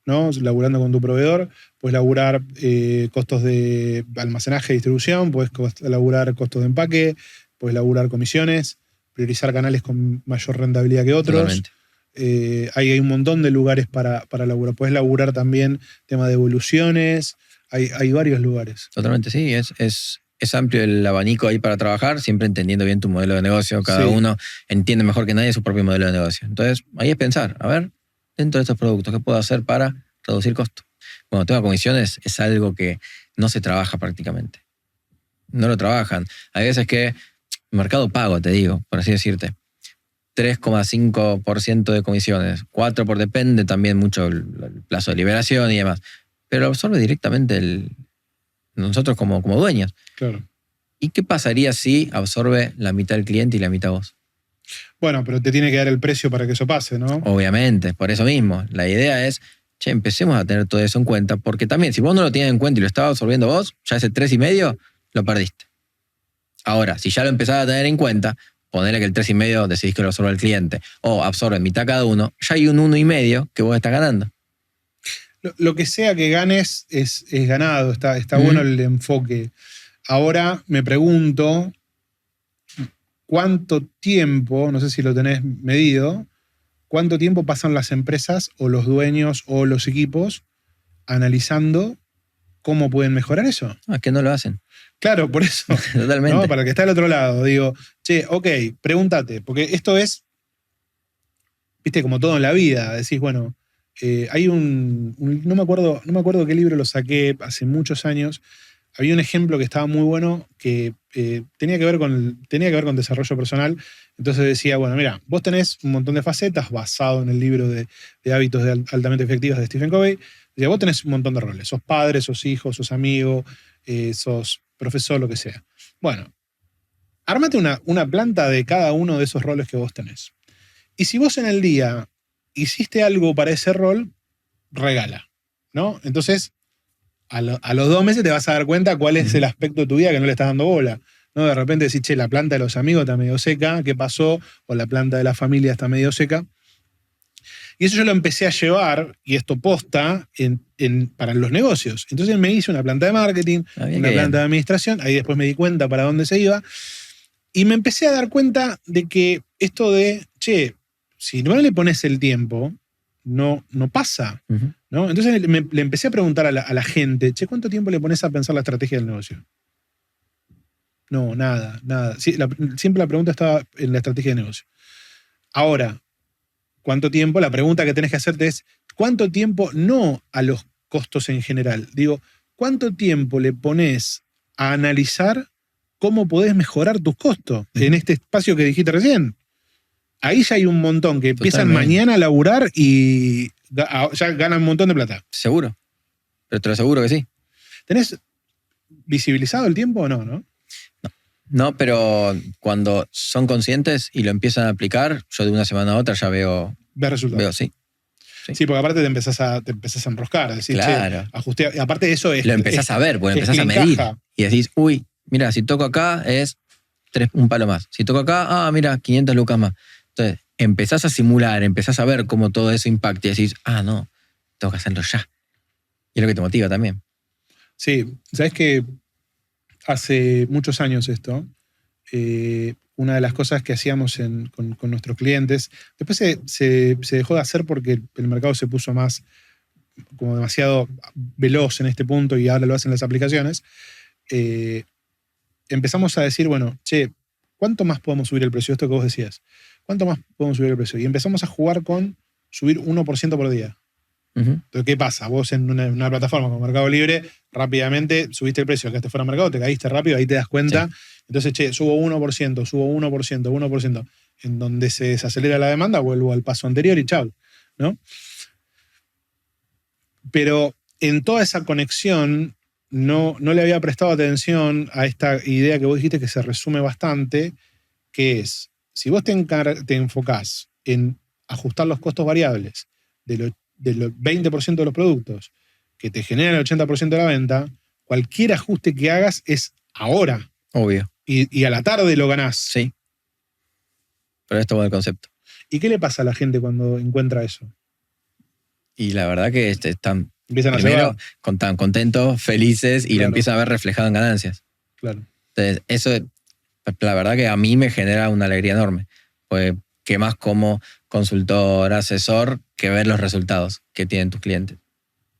¿no? Laburando con tu proveedor, podés laburar costos de almacenaje y distribución, podés laburar costos de empaque, podés laburar comisiones, priorizar canales con mayor rentabilidad que otros. Totalmente. Hay un montón de lugares para laburar. Podés laburar también tema de evoluciones. Hay varios lugares. Totalmente, sí. Es amplio el abanico ahí para trabajar, siempre entendiendo bien tu modelo de negocio. Cada uno entiende mejor que nadie su propio modelo de negocio. Entonces, ahí es pensar, a ver, dentro de estos productos, ¿qué puedo hacer para reducir costo? Bueno, el tema de comisiones es algo que no se trabaja prácticamente. No lo trabajan. Hay veces que mercado pago, te digo, por así decirte, 3,5% de comisiones, 4% depende también mucho el plazo de liberación y demás, pero lo absorbe directamente nosotros como dueños. Claro. ¿Y qué pasaría si absorbe la mitad del cliente y la mitad vos? Bueno, pero te tiene que dar el precio para que eso pase, ¿no? Obviamente, por eso mismo. La idea es, empecemos a tener todo eso en cuenta, porque también si vos no lo tienes en cuenta y lo estabas absorbiendo vos, ya ese 3,5 lo perdiste. Ahora, si ya lo empezás a tener en cuenta, ponerle que el 3,5 decidís que lo absorbe el cliente o absorbe mitad cada uno, ya hay un 1,5 que vos estás ganando. Lo que sea que ganes es ganado, está bueno el enfoque. Ahora me pregunto cuánto tiempo, no sé si lo tenés medido, cuánto tiempo pasan las empresas o los dueños o los equipos analizando cómo pueden mejorar eso. Es que no lo hacen. Claro, por eso. Totalmente. ¿No? Para el que está al otro lado, digo, ok, pregúntate, porque esto es, viste, como todo en la vida, decís, bueno, hay no me acuerdo qué libro lo saqué hace muchos años. Había un ejemplo que estaba muy bueno que tenía que ver con desarrollo personal. Entonces decía, bueno, mira, vos tenés un montón de facetas basado en el libro de hábitos altamente efectivos de Stephen Covey. Decía, vos tenés un montón de roles. Sos padre, sos hijo, sos amigo, sos profesor, lo que sea. Bueno, ármate una planta de cada uno de esos roles que vos tenés. Y si vos en el día hiciste algo para ese rol, regala, ¿no? Entonces, a los 2 meses te vas a dar cuenta cuál es el aspecto de tu vida que no le estás dando bola, ¿no? De repente decís, la planta de los amigos está medio seca, ¿qué pasó? O la planta de la familia está medio seca. Y eso yo lo empecé a llevar, y esto posta, para los negocios. Entonces me hice una planta de marketing, una planta de administración, ahí después me di cuenta para dónde se iba, y me empecé a dar cuenta de que esto de, si no le pones el tiempo, no pasa, ¿no? Entonces le empecé a preguntar a la gente, ¿cuánto tiempo le pones a pensar la estrategia del negocio? No, nada. Sí, siempre la pregunta estaba en la estrategia de negocio. Ahora, ¿cuánto tiempo? La pregunta que tenés que hacerte es, ¿cuánto tiempo? No a los costos en general. Digo, ¿cuánto tiempo le pones a analizar cómo podés mejorar tus costos en este espacio que dijiste recién? Ahí ya hay un montón que empiezan mañana a laburar y ya ganan un montón de plata. Seguro. Pero te lo aseguro que sí. ¿Tenés visibilizado el tiempo o no? No, pero cuando son conscientes y lo empiezan a aplicar, yo de una semana a otra ya veo Ves resultados. sí. Sí, porque aparte te empezás a enroscar. Decís, Claro. che, ajusté. Y aparte de eso es. Lo empezás a ver, porque empezás a medir. Y decís, uy, mira, si toco acá es un palo más. Si toco acá, mira, 500 lucas más. Entonces, empezás a simular, empezás a ver cómo todo eso impacta y decís, no, tengo que hacerlo ya. Y es lo que te motiva también. Sí, sabes que hace muchos años esto, una de las cosas que hacíamos con nuestros clientes, después se dejó de hacer porque el mercado se puso más, como demasiado veloz en este punto y ahora lo hacen las aplicaciones, empezamos a decir, bueno, che, ¿cuánto más podemos subir el precio? Esto que vos decías. ¿Cuánto más podemos subir el precio? Y empezamos a jugar con subir 1% por día. Entonces, ¿qué pasa? Vos en una plataforma como Mercado Libre, rápidamente subiste el precio, que fuera mercado, te caíste rápido, ahí te das cuenta. Sí. Entonces, che, subo 1%. En donde se desacelera la demanda, vuelvo al paso anterior y chau, ¿no? Pero en toda esa conexión no le había prestado atención a esta idea que vos dijiste que se resume bastante, que es, si vos te enfocás en ajustar los costos variables del 20% de los productos que te generan el 80% de la venta, cualquier ajuste que hagas es ahora. Obvio. Y a la tarde lo ganás. Sí. Pero esto va del concepto. ¿Y qué le pasa a la gente cuando encuentra eso? Y la verdad que están empiezan primero tan contentos, felices y claro. Lo empiezan a ver reflejado en ganancias. Claro. Entonces, eso, la verdad que a mí me genera una alegría enorme. Pues, ¿qué más como consultor, asesor, que ver los resultados que tienen tus clientes?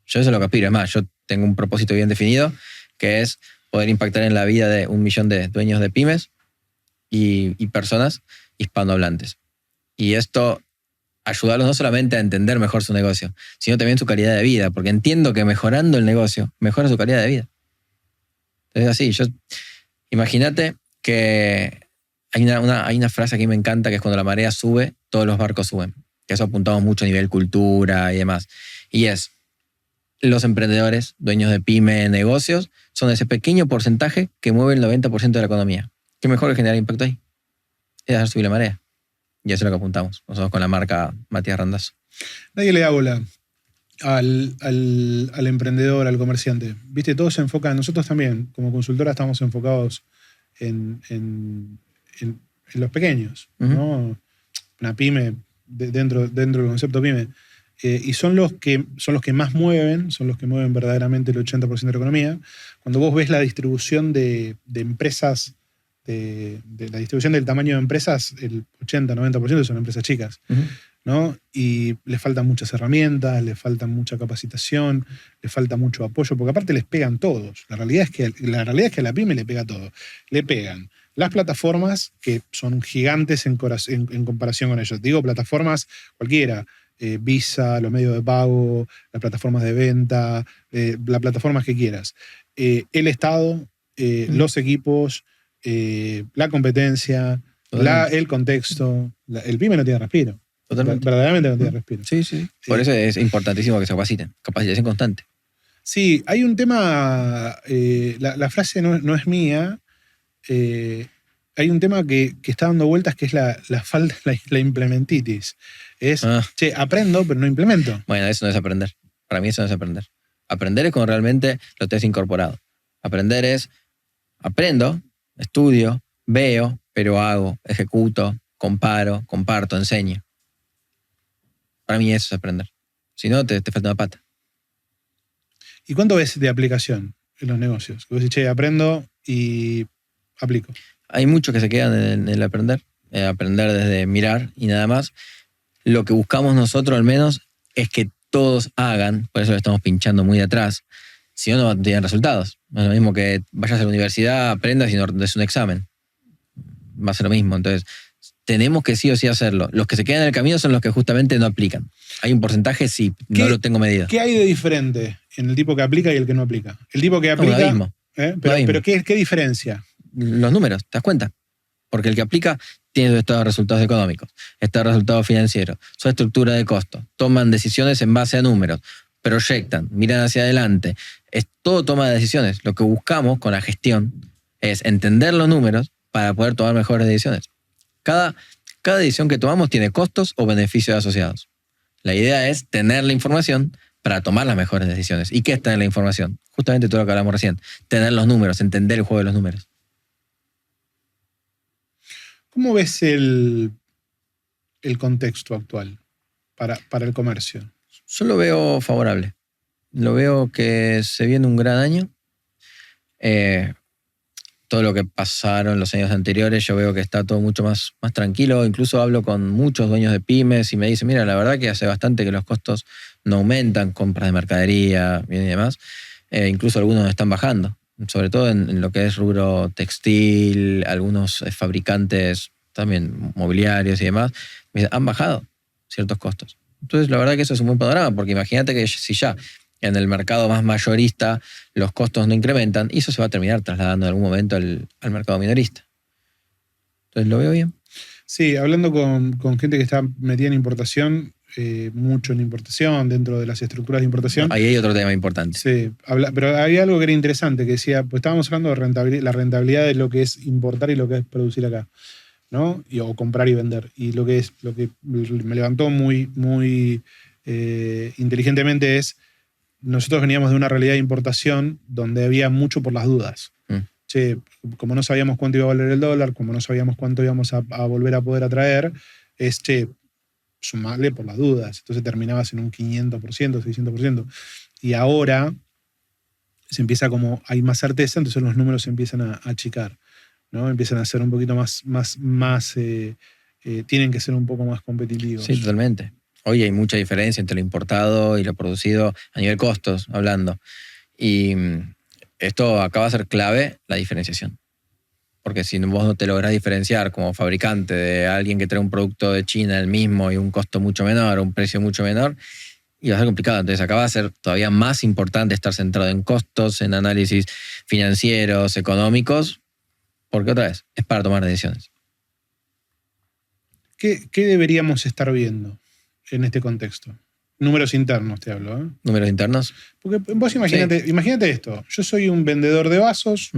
Yo eso es lo que aspiro. Es más, yo tengo un propósito bien definido, que es poder impactar en la vida de 1 millón de dueños de pymes y personas hispanohablantes. Y esto, ayudarlos no solamente a entender mejor su negocio, sino también su calidad de vida, porque entiendo que mejorando el negocio, mejora su calidad de vida. Entonces, así, imagínate que hay una frase que a mí me encanta, que es cuando la marea sube, todos los barcos suben. Que eso apuntamos mucho a nivel cultura y demás. Y es, los emprendedores, dueños de pyme, negocios, son ese pequeño porcentaje que mueve el 90% de la economía. ¿Qué mejor que generar impacto ahí? Es hacer subir la marea. Y eso es lo que apuntamos. Nosotros con la marca Matías Randazzo. Nadie le da bola al emprendedor, al comerciante. Viste, todos se enfocan, nosotros también, como consultora, estamos enfocados en los pequeños, ¿no? Una pyme, dentro del concepto pyme. Y son los que más mueven, son los que mueven verdaderamente el 80% de la economía. Cuando vos ves la distribución de empresas, de la distribución del tamaño de empresas, el 80-90% son empresas chicas, ¿no? Y les faltan muchas herramientas, les falta mucha capacitación, les falta mucho apoyo, porque aparte les pegan todos. La realidad es que a la pyme le pega todo. Le pegan las plataformas, que son gigantes en comparación con ellos. Digo plataformas cualquiera, Visa, los medios de pago, las plataformas de venta, las plataformas que quieras. El Estado, los equipos, la competencia, el contexto. El pyme no tiene respiro. Totalmente. Verdaderamente no tiene respiro. Sí. Por eso es importantísimo que se capaciten. Capacitación constante. Sí, hay un tema, la frase no es mía, hay un tema que está dando vueltas, que es la implementitis. Es, che, aprendo, pero no implemento. Bueno, eso no es aprender. Para mí eso no es aprender. Aprender es cuando realmente lo tenés incorporado. Aprender es, aprendo, estudio, veo, pero hago, ejecuto, comparo, comparto, enseño. Para mí eso es aprender. Si no, te falta una pata. ¿Y cuánto ves de aplicación en los negocios? Que vos decís, che, aprendo y aplico. Hay muchos que se quedan en el aprender. Aprender desde mirar y nada más. Lo que buscamos nosotros al menos es que todos hagan, por eso lo estamos pinchando muy de atrás, si no tienen resultados. No es lo mismo que vayas a la universidad, aprendas y no des un examen. Va a ser lo mismo. Entonces, tenemos que sí o sí hacerlo. Los que se quedan en el camino son los que justamente no aplican. Hay un porcentaje, sí, no lo tengo medido. ¿Qué hay de diferente en el tipo que aplica y el que no aplica? El tipo que aplica... No, pero ¿qué diferencia? Los números, ¿te das cuenta? Porque el que aplica tiene sus estados de resultados económicos, estados de resultados financieros, su estructura de costos, toman decisiones en base a números, proyectan, miran hacia adelante. Es todo toma de decisiones. Lo que buscamos con la gestión es entender los números para poder tomar mejores decisiones. Cada decisión que tomamos tiene costos o beneficios asociados. La idea es tener la información para tomar las mejores decisiones. ¿Y qué es tener la información? Justamente todo lo que hablamos recién. Tener los números, entender el juego de los números. ¿Cómo ves el contexto actual para el comercio? Yo lo veo favorable. Lo veo que se viene un gran año. Todo lo que pasaron los años anteriores, yo veo que está todo mucho más tranquilo. Incluso hablo con muchos dueños de pymes y me dicen, mira, la verdad que hace bastante que los costos no aumentan, compras de mercadería y demás. Incluso algunos están bajando, sobre todo en lo que es rubro textil, algunos fabricantes también mobiliarios y demás, me dicen, han bajado ciertos costos. Entonces, la verdad que eso es un buen panorama, porque imagínate que si ya en el mercado más mayorista los costos no incrementan, y eso se va a terminar trasladando en algún momento al mercado minorista. Entonces lo veo bien. Sí, hablando con gente que está metida en importación, mucho en importación, dentro de las estructuras de importación. Ahí hay otro tema importante. Sí, pero había algo que era interesante, que decía, pues estábamos hablando de la rentabilidad de lo que es importar y lo que es producir acá, ¿no? O comprar y vender. Y lo que me levantó muy inteligentemente es, nosotros veníamos de una realidad de importación donde había mucho por las dudas. Che, como no sabíamos cuánto iba a valer el dólar, como no sabíamos cuánto íbamos a volver a poder atraer, sumarle por las dudas. Entonces terminabas en un 500%, 600%. Y ahora se empieza como, hay más certeza, entonces los números se empiezan a achicar, ¿no? Empiezan a ser un poquito tienen que ser un poco más competitivos. Sí, totalmente. Hoy hay mucha diferencia entre lo importado y lo producido a nivel costos, hablando. Y esto acaba de ser clave, la diferenciación. Porque si vos no te lográs diferenciar como fabricante de alguien que trae un producto de China el mismo y un costo mucho menor, un precio mucho menor, y va a ser complicado. Entonces acaba de ser todavía más importante estar centrado en costos, en análisis financieros, económicos, porque otra vez, es para tomar decisiones. ¿Qué deberíamos estar viendo en este contexto? Números internos te hablo, ¿eh? ¿Números internos? Porque vos imagínate esto. Yo soy un vendedor de vasos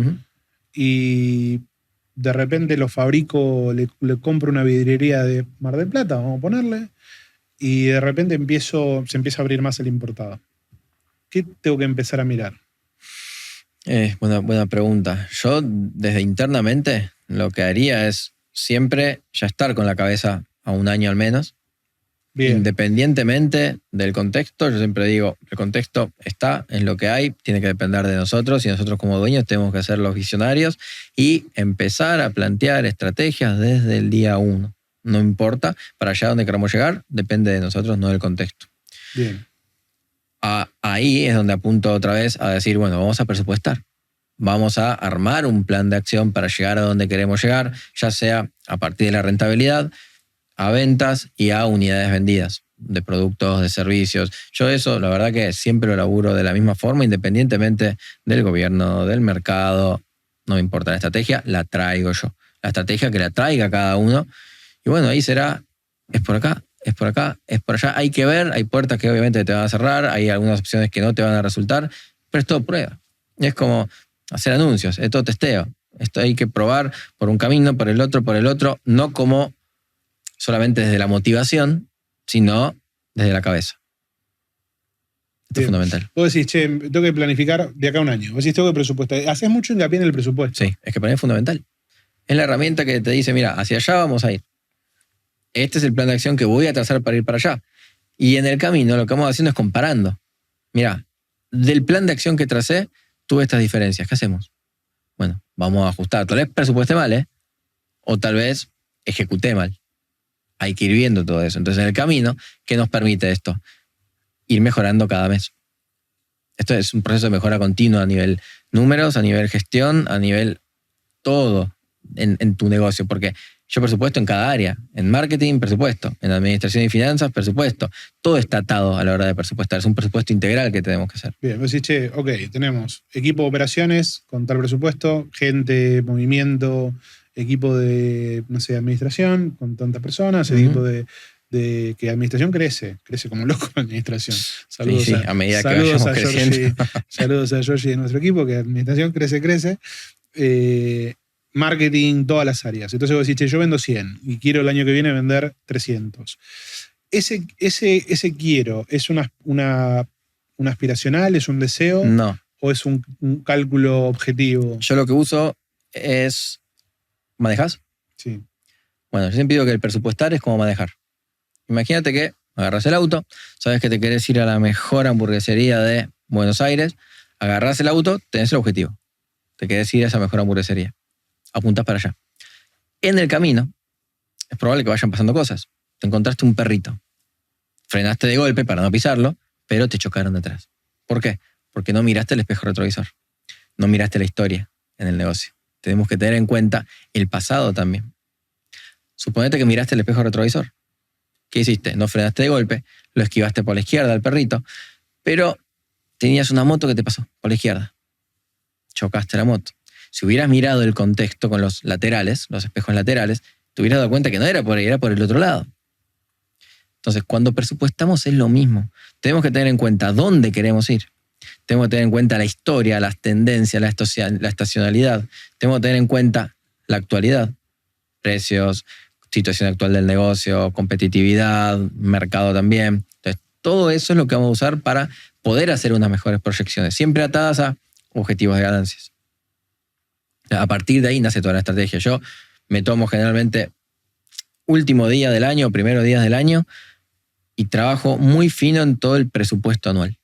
y de repente lo fabrico, le compro una vidriería de Mar del Plata, vamos a ponerle, y de repente se empieza a abrir más el importado. ¿Qué tengo que empezar a mirar? Buena pregunta. Yo, desde internamente, lo que haría es siempre ya estar con la cabeza a un año al menos. Bien. Independientemente del contexto, yo siempre digo, el contexto está en lo que hay, tiene que depender de nosotros y nosotros como dueños tenemos que ser los visionarios y empezar a plantear estrategias desde el día 1. No importa, para allá donde queramos llegar, depende de nosotros, no del contexto. Bien. Ahí es donde apunto otra vez a decir, bueno, vamos a presupuestar. Vamos a armar un plan de acción para llegar a donde queremos llegar, ya sea a partir de la rentabilidad, a ventas y a unidades vendidas de productos, de servicios. Yo eso, la verdad que siempre lo laburo de la misma forma, independientemente del gobierno, del mercado, no me importa la estrategia, la traigo yo. La estrategia que la traiga cada uno. Y bueno, ahí será, es por acá, es por acá, es por allá. Hay que ver, hay puertas que obviamente te van a cerrar, hay algunas opciones que no te van a resultar, pero es todo prueba. Es como hacer anuncios, es todo testeo. Esto hay que probar por un camino, por el otro, no como solamente desde la motivación, sino desde la cabeza. Esto es fundamental. Vos decís, che, tengo que planificar de acá a un año. Vos decís, tengo que presupuestar. Haces mucho hincapié en el presupuesto. Sí, es que para mí es fundamental. Es la herramienta que te dice, mira, hacia allá vamos a ir. Este es el plan de acción que voy a trazar para ir para allá. Y en el camino lo que vamos haciendo es comparando. Mira, del plan de acción que tracé, tuve estas diferencias. ¿Qué hacemos? Bueno, vamos a ajustar. Tal vez presupuesté mal, ¿eh? O tal vez ejecuté mal. Hay que ir viendo todo eso. Entonces, en el camino, ¿qué nos permite esto? Ir mejorando cada mes. Esto es un proceso de mejora continua a nivel números, a nivel gestión, a nivel todo en tu negocio. Porque yo presupuesto en cada área. En marketing, presupuesto. En administración y finanzas, presupuesto. Todo está atado a la hora de presupuestar. Es un presupuesto integral que tenemos que hacer. Bien, vos decís, che, ok, tenemos equipo de operaciones con tal presupuesto, gente, movimiento, equipo de, no sé, administración con tantas personas, equipo de que administración crece como loco la administración. Saludos, sí, a medida que vayamos creciendo. Saludos a Georgie de nuestro equipo, que administración crece. marketing, todas las áreas. Entonces vos decís, che, yo vendo 100 y quiero el año que viene vender 300. Ese quiero, ¿es una aspiracional, es un deseo No. o es un cálculo objetivo? Yo lo que uso es... ¿Manejas? Sí. Bueno, yo siempre digo que el presupuestar es como manejar. Imagínate que agarras el auto, sabes que te querés ir a la mejor hamburguesería de Buenos Aires, agarrás el auto, tenés el objetivo. Te querés ir a esa mejor hamburguesería. Apuntás para allá. En el camino, es probable que vayan pasando cosas. Te encontraste un perrito. Frenaste de golpe para no pisarlo, pero te chocaron detrás. ¿Por qué? Porque no miraste el espejo retrovisor. No miraste la historia en el negocio. Tenemos que tener en cuenta el pasado también. Suponete que miraste el espejo retrovisor. ¿Qué hiciste? No frenaste de golpe, lo esquivaste por la izquierda al perrito, pero tenías una moto que te pasó por la izquierda. Chocaste la moto. Si hubieras mirado el contexto con los laterales, los espejos laterales, te hubieras dado cuenta que no era por ahí, era por el otro lado. Entonces, cuando presupuestamos es lo mismo. Tenemos que tener en cuenta dónde queremos ir. Tenemos que tener en cuenta la historia, las tendencias, la estacionalidad. Tenemos que tener en cuenta la actualidad. Precios, situación actual del negocio, competitividad, mercado también. Entonces, todo eso es lo que vamos a usar para poder hacer unas mejores proyecciones, siempre atadas a objetivos de ganancias. A partir de ahí nace toda la estrategia. Yo me tomo generalmente último día del año, primeros días del año, y trabajo muy fino en todo el presupuesto anual.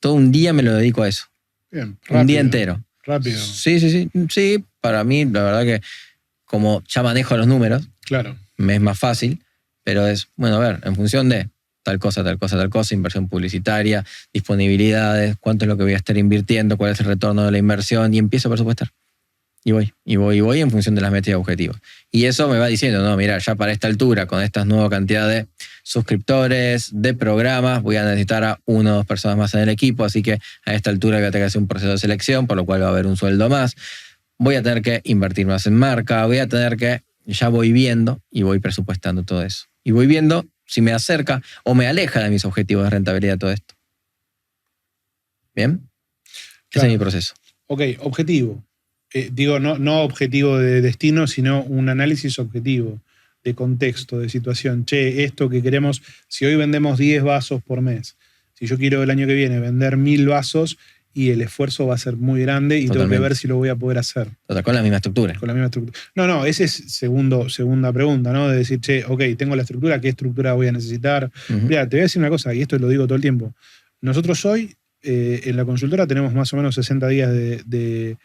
Todo un día me lo dedico a eso. Bien, rápido, un día entero. Rápido. Sí, para mí, la verdad que como ya manejo los números, Claro. me es más fácil, pero es, bueno, a ver, en función de tal cosa, inversión publicitaria, disponibilidades, cuánto es lo que voy a estar invirtiendo, cuál es el retorno de la inversión, y empiezo a presupuestar. Y voy en función de las metas y objetivos. Y eso me va diciendo, no, mira, ya para esta altura, con esta nueva cantidad de suscriptores, de programas, voy a necesitar a 1 o 2 personas más en el equipo, así que a esta altura voy a tener que hacer un proceso de selección, por lo cual va a haber un sueldo más. Voy a tener que invertir más en marca, voy a tener que... Ya voy viendo y voy presupuestando todo eso. Y voy viendo si me acerca o me aleja de mis objetivos de rentabilidad todo esto. ¿Bien? Ese es mi proceso. Ok, objetivo. No objetivo de destino, sino un análisis objetivo de contexto, de situación. Che, esto que queremos, si hoy vendemos 10 vasos por mes, si yo quiero el año que viene vender 1000 vasos y el esfuerzo va a ser muy grande y Totalmente. tengo que ver si lo voy a poder hacer. Total, con la misma estructura. Con la misma estructura. No, ese es segunda pregunta, ¿no? De decir, che, ok, tengo la estructura, ¿qué estructura voy a necesitar? Mira, te voy a decir una cosa, y esto lo digo todo el tiempo. Nosotros hoy, en la consultora, tenemos más o menos 60 días de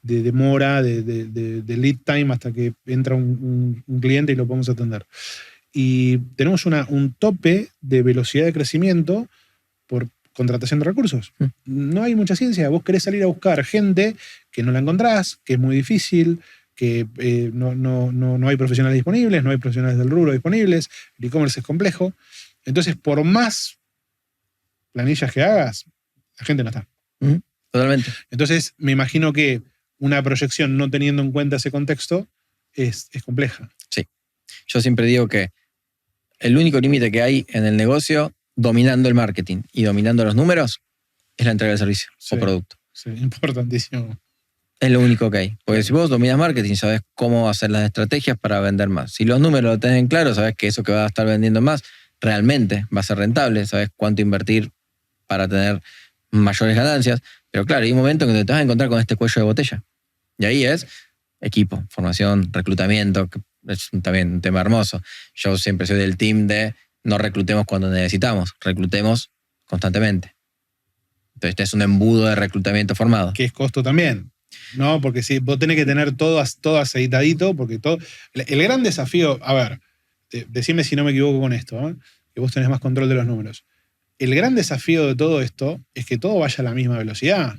demora, de lead time hasta que entra un cliente y lo podemos atender. Y tenemos un tope de velocidad de crecimiento por contratación de recursos. No hay mucha ciencia. Vos querés salir a buscar gente que no la encontrás, que es muy difícil, que no hay profesionales disponibles, no hay profesionales del rubro disponibles, el e-commerce es complejo. Entonces, por más planillas que hagas, la gente no está. Totalmente. Entonces, me imagino que una proyección no teniendo en cuenta ese contexto es compleja. Sí. Yo siempre digo que el único límite que hay en el negocio, dominando el marketing y dominando los números, es la entrega del servicio o producto. Sí, importantísimo. Es lo único que hay. Porque si vos dominas marketing, sabes cómo hacer las estrategias para vender más. Si los números lo tenés en claro, sabes que eso que vas a estar vendiendo más realmente va a ser rentable, sabes cuánto invertir para tener mayores ganancias. Pero claro, hay un momento en que te vas a encontrar con este cuello de botella. Y ahí es equipo, formación, reclutamiento, que es también un tema hermoso. Yo siempre soy del team de no reclutemos cuando necesitamos, reclutemos constantemente. Entonces, este es un embudo de reclutamiento formado. Que es costo también, ¿no? Porque si vos tenés que tener todo aceitadito, porque todo... El gran desafío, a ver, decime si no me equivoco con esto, ¿eh? Que vos tenés más control de los números. El gran desafío de todo esto es que todo vaya a la misma velocidad.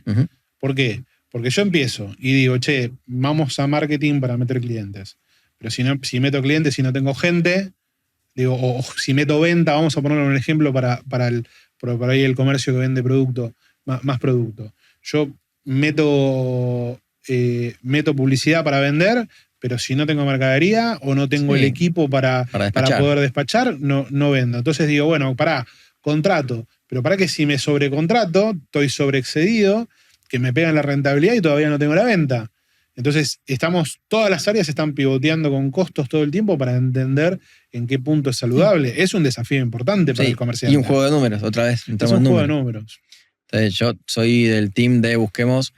¿Por qué? Porque yo empiezo y digo, che, vamos a marketing para meter clientes. Pero si meto clientes y no tengo gente, digo, o si meto venta, vamos a poner un ejemplo para ahí el comercio que vende producto, más producto. Yo meto publicidad para vender, pero si no tengo mercadería o no tengo el equipo para poder despachar, no vendo. Entonces digo, bueno, contrato. Pero para que si me sobrecontrato, estoy sobreexcedido, que me pegan la rentabilidad y todavía no tengo la venta. Entonces, todas las áreas están pivoteando con costos todo el tiempo para entender en qué punto es saludable. Es un desafío importante para Sí, el comerciante. y un juego de números, otra vez. Es entramos un en juego de números. números. Entonces, yo soy del team de busquemos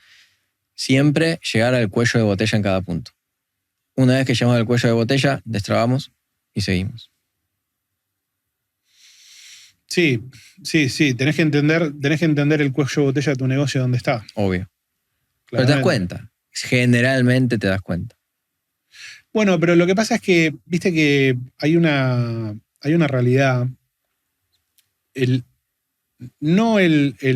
siempre llegar al cuello de botella en cada punto. Una vez que llegamos al cuello de botella, destrabamos y seguimos. Sí. Tenés que entender el cuello de botella de tu negocio dónde está. Obvio. Pero te das cuenta. Generalmente te das cuenta. Bueno, pero lo que pasa es que, viste que hay una realidad. No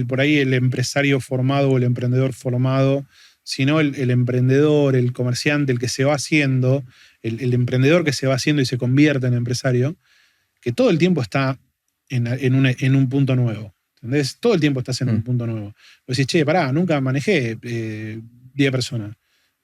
por ahí el empresario formado o el emprendedor formado, sino el emprendedor, el comerciante, el que se va haciendo, el emprendedor que se va haciendo y se convierte en empresario, que todo el tiempo está en un punto nuevo. ¿Entendés? Todo el tiempo estás en un punto nuevo. Vos decís, che, pará, nunca manejé 10 personas.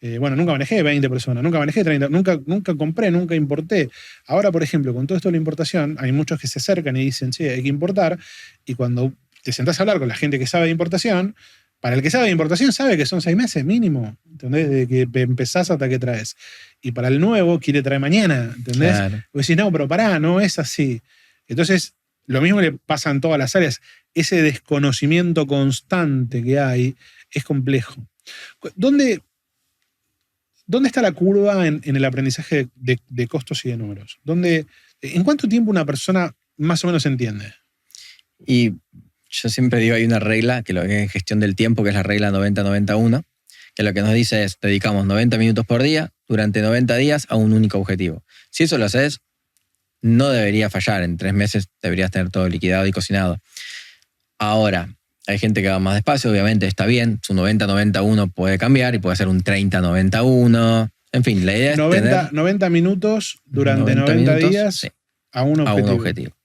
Nunca manejé 20 personas, nunca manejé 30, nunca compré, nunca importé. Ahora, por ejemplo, con todo esto de la importación, hay muchos que se acercan y dicen, che, hay que importar, y cuando te sentás a hablar con la gente que sabe de importación, para el que sabe de importación sabe que son 6 meses mínimo, ¿entendés? Desde que empezás hasta que traes. Y para el nuevo quiere traer mañana, ¿entendés? Claro. Vos decís, no, pero pará, no es así. Entonces, lo mismo le pasa en todas las áreas. Ese desconocimiento constante que hay es complejo. ¿Dónde está la curva en el aprendizaje de costos y de números? ¿En cuánto tiempo una persona más o menos entiende? Y yo siempre digo, hay una regla que lo que es en gestión del tiempo, que es la regla 90-91, que lo que nos dice es, dedicamos 90 minutos por día durante 90 días a un único objetivo. Si eso lo haces, no debería fallar. En 3 meses deberías tener todo liquidado y cocinado. Ahora, hay gente que va más despacio, obviamente está bien. Su 90-91 puede cambiar y puede ser un 30-91. En fin, la idea es 90 minutos durante 90 días sí, a un objetivo. A un objetivo.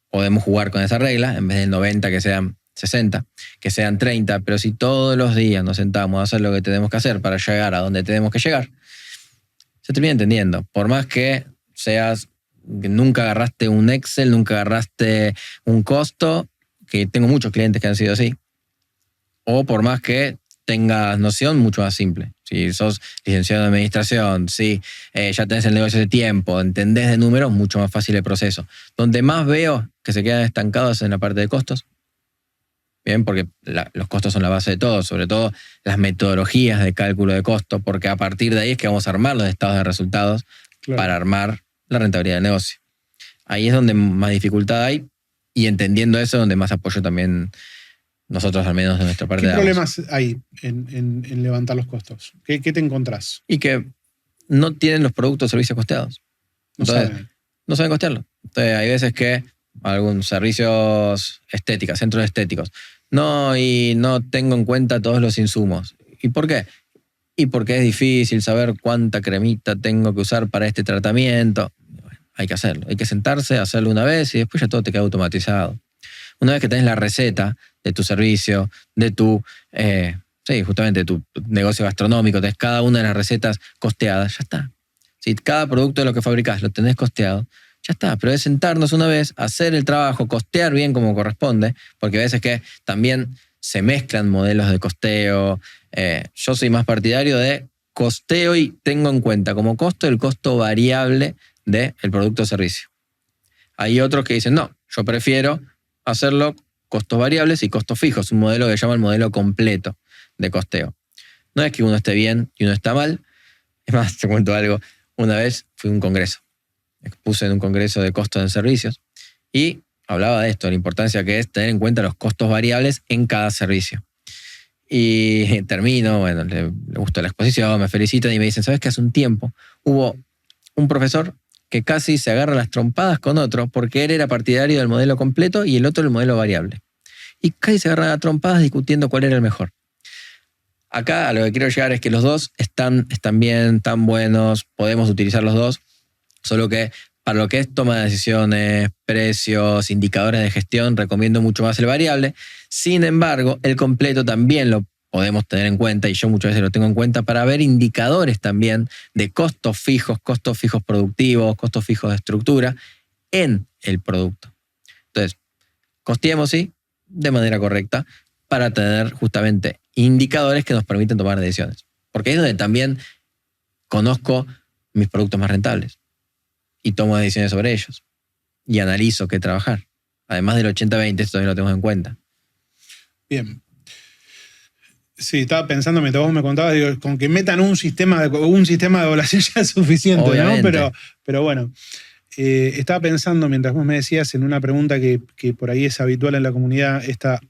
Podemos jugar con esa regla, en vez de 90 que sean 60, que sean 30, pero si todos los días nos sentamos a hacer lo que tenemos que hacer para llegar a donde tenemos que llegar, se termina entendiendo. Por más que nunca agarraste un Excel, nunca agarraste un costo, que tengo muchos clientes que han sido así, o por más que tengas noción, mucho más simple. Si sos licenciado en administración, si ya tenés el negocio de tiempo, entendés de números, mucho más fácil el proceso. Donde más veo que se quedan estancados es en la parte de costos. Bien, porque los costos son la base de todo, sobre todo las metodologías de cálculo de costo, porque a partir de ahí es que vamos a armar los estados de resultados para armar la rentabilidad del negocio. Ahí es donde más dificultad hay, y entendiendo eso, donde más apoyo también nosotros, al menos de nuestra parte. ¿Qué problemas hay en levantar los costos? ¿Qué te encontrás? Y que no tienen los productos o servicios costeados. No saben costearlo. Entonces, hay veces que algunos servicios estéticos, centros estéticos, y no tengo en cuenta todos los insumos. ¿Y por qué? Y porque es difícil saber cuánta cremita tengo que usar para este tratamiento. Bueno, hay que hacerlo. Hay que sentarse, hacerlo una vez y después ya todo te queda automatizado. Una vez que tenés la receta de tu servicio, de justamente de tu negocio gastronómico, tenés cada una de las recetas costeadas, ya está. Si cada producto de lo que fabricás lo tenés costeado, ya está. Pero es sentarnos una vez, hacer el trabajo, costear bien como corresponde, porque a veces que también se mezclan modelos de costeo. Yo soy más partidario de costeo y tengo en cuenta como costo el costo variable del producto o servicio. Hay otros que dicen, no, yo prefiero hacerlo costos variables y costos fijos, un modelo que se llama el modelo completo de costeo. No es que uno esté bien y uno está mal. Es más, te cuento algo. Una vez fui a un congreso. Expuse en un congreso de costos de servicios y hablaba de esto, la importancia que es tener en cuenta los costos variables en cada servicio. Y termino, le gustó la exposición, me felicitan y me dicen, ¿sabes qué? Hace un tiempo hubo un profesor que casi se agarra las trompadas con otro porque él era partidario del modelo completo y el otro del modelo variable. Y casi se agarran a trompadas discutiendo cuál era el mejor. Acá a lo que quiero llegar es que los dos están bien, están buenos, podemos utilizar los dos, solo que para lo que es toma de decisiones, precios, indicadores de gestión, recomiendo mucho más el variable. Sin embargo, el completo también lo podemos tener en cuenta, y yo muchas veces lo tengo en cuenta para ver indicadores también de costos fijos productivos, costos fijos de estructura en el producto. Entonces, costeemos, sí, de manera correcta, para tener justamente indicadores que nos permiten tomar decisiones. Porque es donde también conozco mis productos más rentables y tomo decisiones sobre ellos y analizo qué trabajar. Además del 80-20, esto también lo tengo en cuenta. Bien. Sí, estaba pensando mientras vos me contabas, digo, con que metan un sistema de evaluación ya es suficiente, Obviamente. ¿no? Pero bueno, estaba pensando mientras vos me decías en una pregunta que por ahí es habitual en la comunidad, esta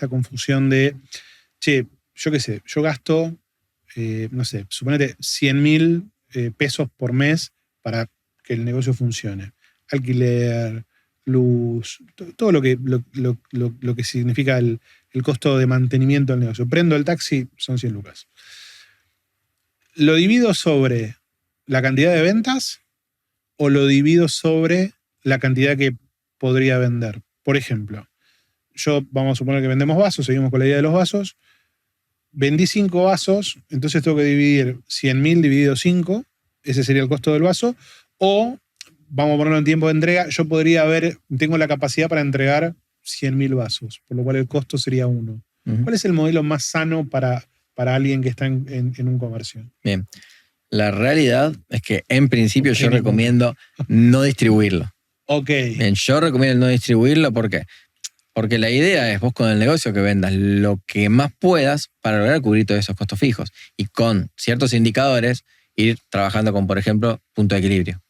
confusión de, che, yo qué sé, yo gasto, no sé, suponete 100.000 pesos por mes para que el negocio funcione. Alquiler, luz, todo lo que significa el costo de mantenimiento del negocio. Prendo el taxi, son 100 lucas. ¿Lo divido sobre la cantidad de ventas o lo divido sobre la cantidad que podría vender? Por ejemplo, vamos a suponer que vendemos vasos, seguimos con la idea de los vasos. Vendí 5 vasos, entonces tengo que dividir 100.000 dividido 5, ese sería el costo del vaso, o vamos a ponerlo en tiempo de entrega, tengo la capacidad para entregar 100.000 vasos, por lo cual el costo sería 1. Uh-huh. ¿Cuál es el modelo más sano para alguien que está en un comercio? Bien. La realidad es que en principio yo recomiendo no distribuirlo. Ok. Bien, yo recomiendo no distribuirlo, ¿por qué? Porque la idea es vos con el negocio que vendas lo que más puedas para lograr cubrir todos esos costos fijos. Y con ciertos indicadores ir trabajando con, por ejemplo, punto de equilibrio.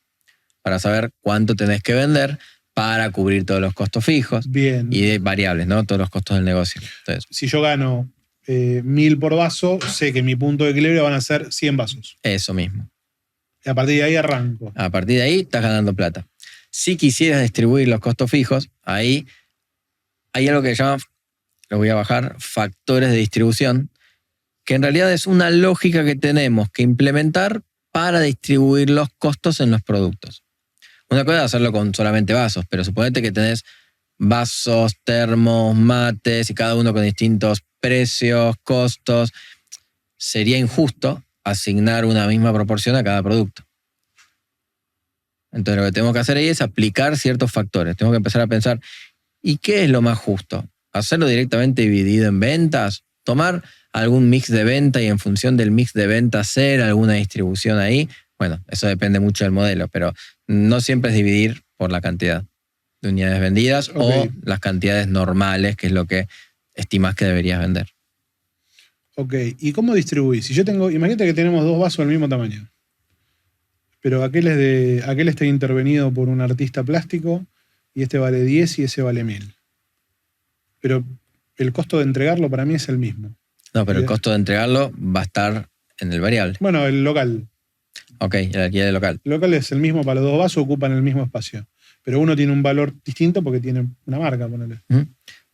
Para saber cuánto tenés que vender para cubrir todos los costos fijos. Bien. Y de variables, ¿no? Todos los costos del negocio. Entonces, si yo gano 1.000 por vaso, sé que mi punto de equilibrio van a ser 100 vasos. Eso mismo. Y a partir de ahí arranco. A partir de ahí estás ganando plata. Si quisieras distribuir los costos fijos, ahí hay algo que se llama, lo voy a bajar, factores de distribución, que en realidad es una lógica que tenemos que implementar para distribuir los costos en los productos. Una cosa es hacerlo con solamente vasos, pero suponete que tenés vasos, termos, mates y cada uno con distintos precios, costos. Sería injusto asignar una misma proporción a cada producto. Entonces lo que tenemos que hacer ahí es aplicar ciertos factores. Tenemos que empezar a pensar, ¿y qué es lo más justo? ¿Hacerlo directamente dividido en ventas? ¿Tomar algún mix de venta y en función del mix de venta hacer alguna distribución ahí? Bueno, eso depende mucho del modelo, pero no siempre es dividir por la cantidad de unidades vendidas o las cantidades normales, que es lo que estimas que deberías vender. Ok, ¿y cómo distribuís? Si yo imagínate que tenemos 2 vasos del mismo tamaño, pero aquel está intervenido por un artista plástico y este vale 10 y ese vale 1.000. Pero el costo de entregarlo para mí es el mismo. No, pero el costo de entregarlo va a estar en el variable. Bueno, el local. Ok, el alquiler del local. El local es el mismo para los 2 vasos, ocupan el mismo espacio. Pero uno tiene un valor distinto porque tiene una marca, ponele.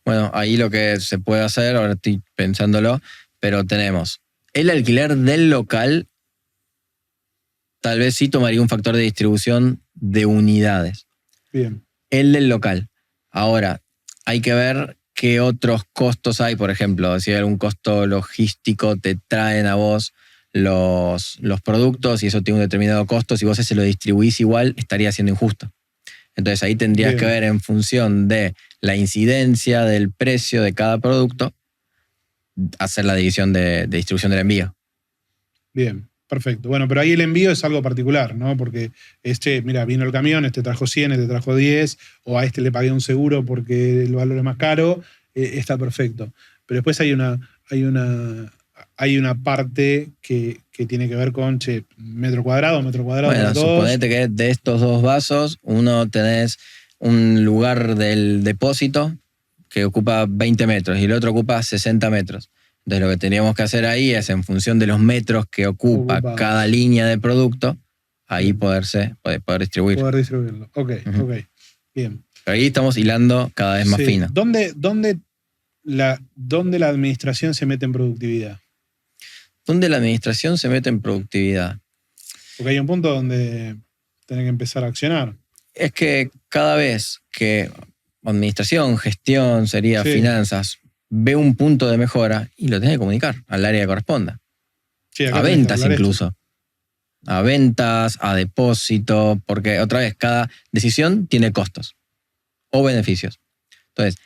Bueno, ahí lo que se puede hacer, ahora estoy pensándolo, pero tenemos el alquiler del local, tal vez sí tomaría un factor de distribución de unidades. Bien. El del local. Ahora, hay que ver qué otros costos hay. Por ejemplo, si hay algún costo logístico, te traen a vos los productos y eso tiene un determinado costo. Si vos ese lo distribuís igual, estaría siendo injusto. Entonces ahí tendrías que ver en función de la incidencia del precio de cada producto, hacer la división de distribución del envío. Bien, perfecto. Bueno, pero ahí el envío es algo particular, ¿no? Porque mira, vino el camión, este trajo 100, este trajo 10, o a este le pagué un seguro porque el valor es más caro, está perfecto. Pero después hay una parte que tiene que ver con metro cuadrado. Bueno, suponete que de estos 2 vasos, uno tenés un lugar del depósito que ocupa 20 metros y el otro ocupa 60 metros. Entonces lo que tendríamos que hacer ahí es, en función de los metros que ocupa cada línea de producto, ahí poder distribuir. Poder distribuirlo. Ok, bien. Pero ahí estamos hilando cada vez más fino. ¿Dónde la administración se mete en productividad? ¿Dónde la administración se mete en productividad? Porque hay un punto donde tenés que empezar a accionar. Es que cada vez que administración, gestión, finanzas, ve un punto de mejora y lo tenés que comunicar al área que corresponda. Sí, a ventas incluso. A ventas, a depósito, porque otra vez, cada decisión tiene costos o beneficios. Entonces,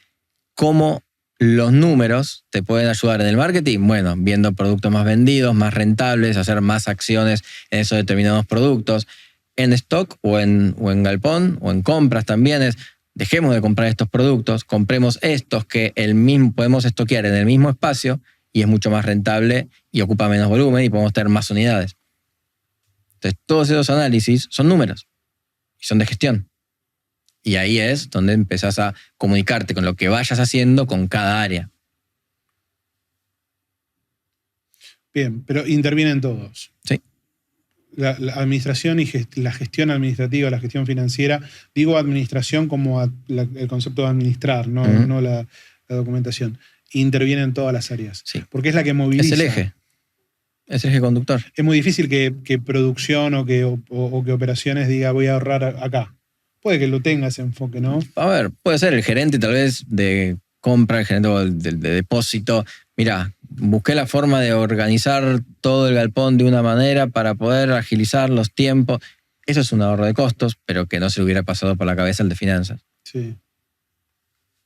¿cómo los números te pueden ayudar en el marketing, bueno, viendo productos más vendidos, más rentables, hacer más acciones en esos determinados productos. En stock o en galpón o en compras también es, dejemos de comprar estos productos, compremos estos que podemos estoquear en el mismo espacio y es mucho más rentable y ocupa menos volumen y podemos tener más unidades. Entonces, todos esos análisis son números y son de gestión. Y ahí es donde empezás a comunicarte con lo que vayas haciendo con cada área. Bien, pero intervienen todos. Sí. La administración y la gestión administrativa, la gestión financiera. Digo administración como el concepto de administrar, no la documentación. Intervienen todas las áreas. Sí. Porque es la que moviliza. Es el eje. Es el eje conductor. Es muy difícil que producción o que operaciones diga voy a ahorrar acá. Puede que lo tenga ese enfoque, ¿no? A ver, puede ser el gerente tal vez de compra, el gerente de depósito. Mira, busqué la forma de organizar todo el galpón de una manera para poder agilizar los tiempos. Eso es un ahorro de costos, pero que no se le hubiera pasado por la cabeza el de finanzas. Sí.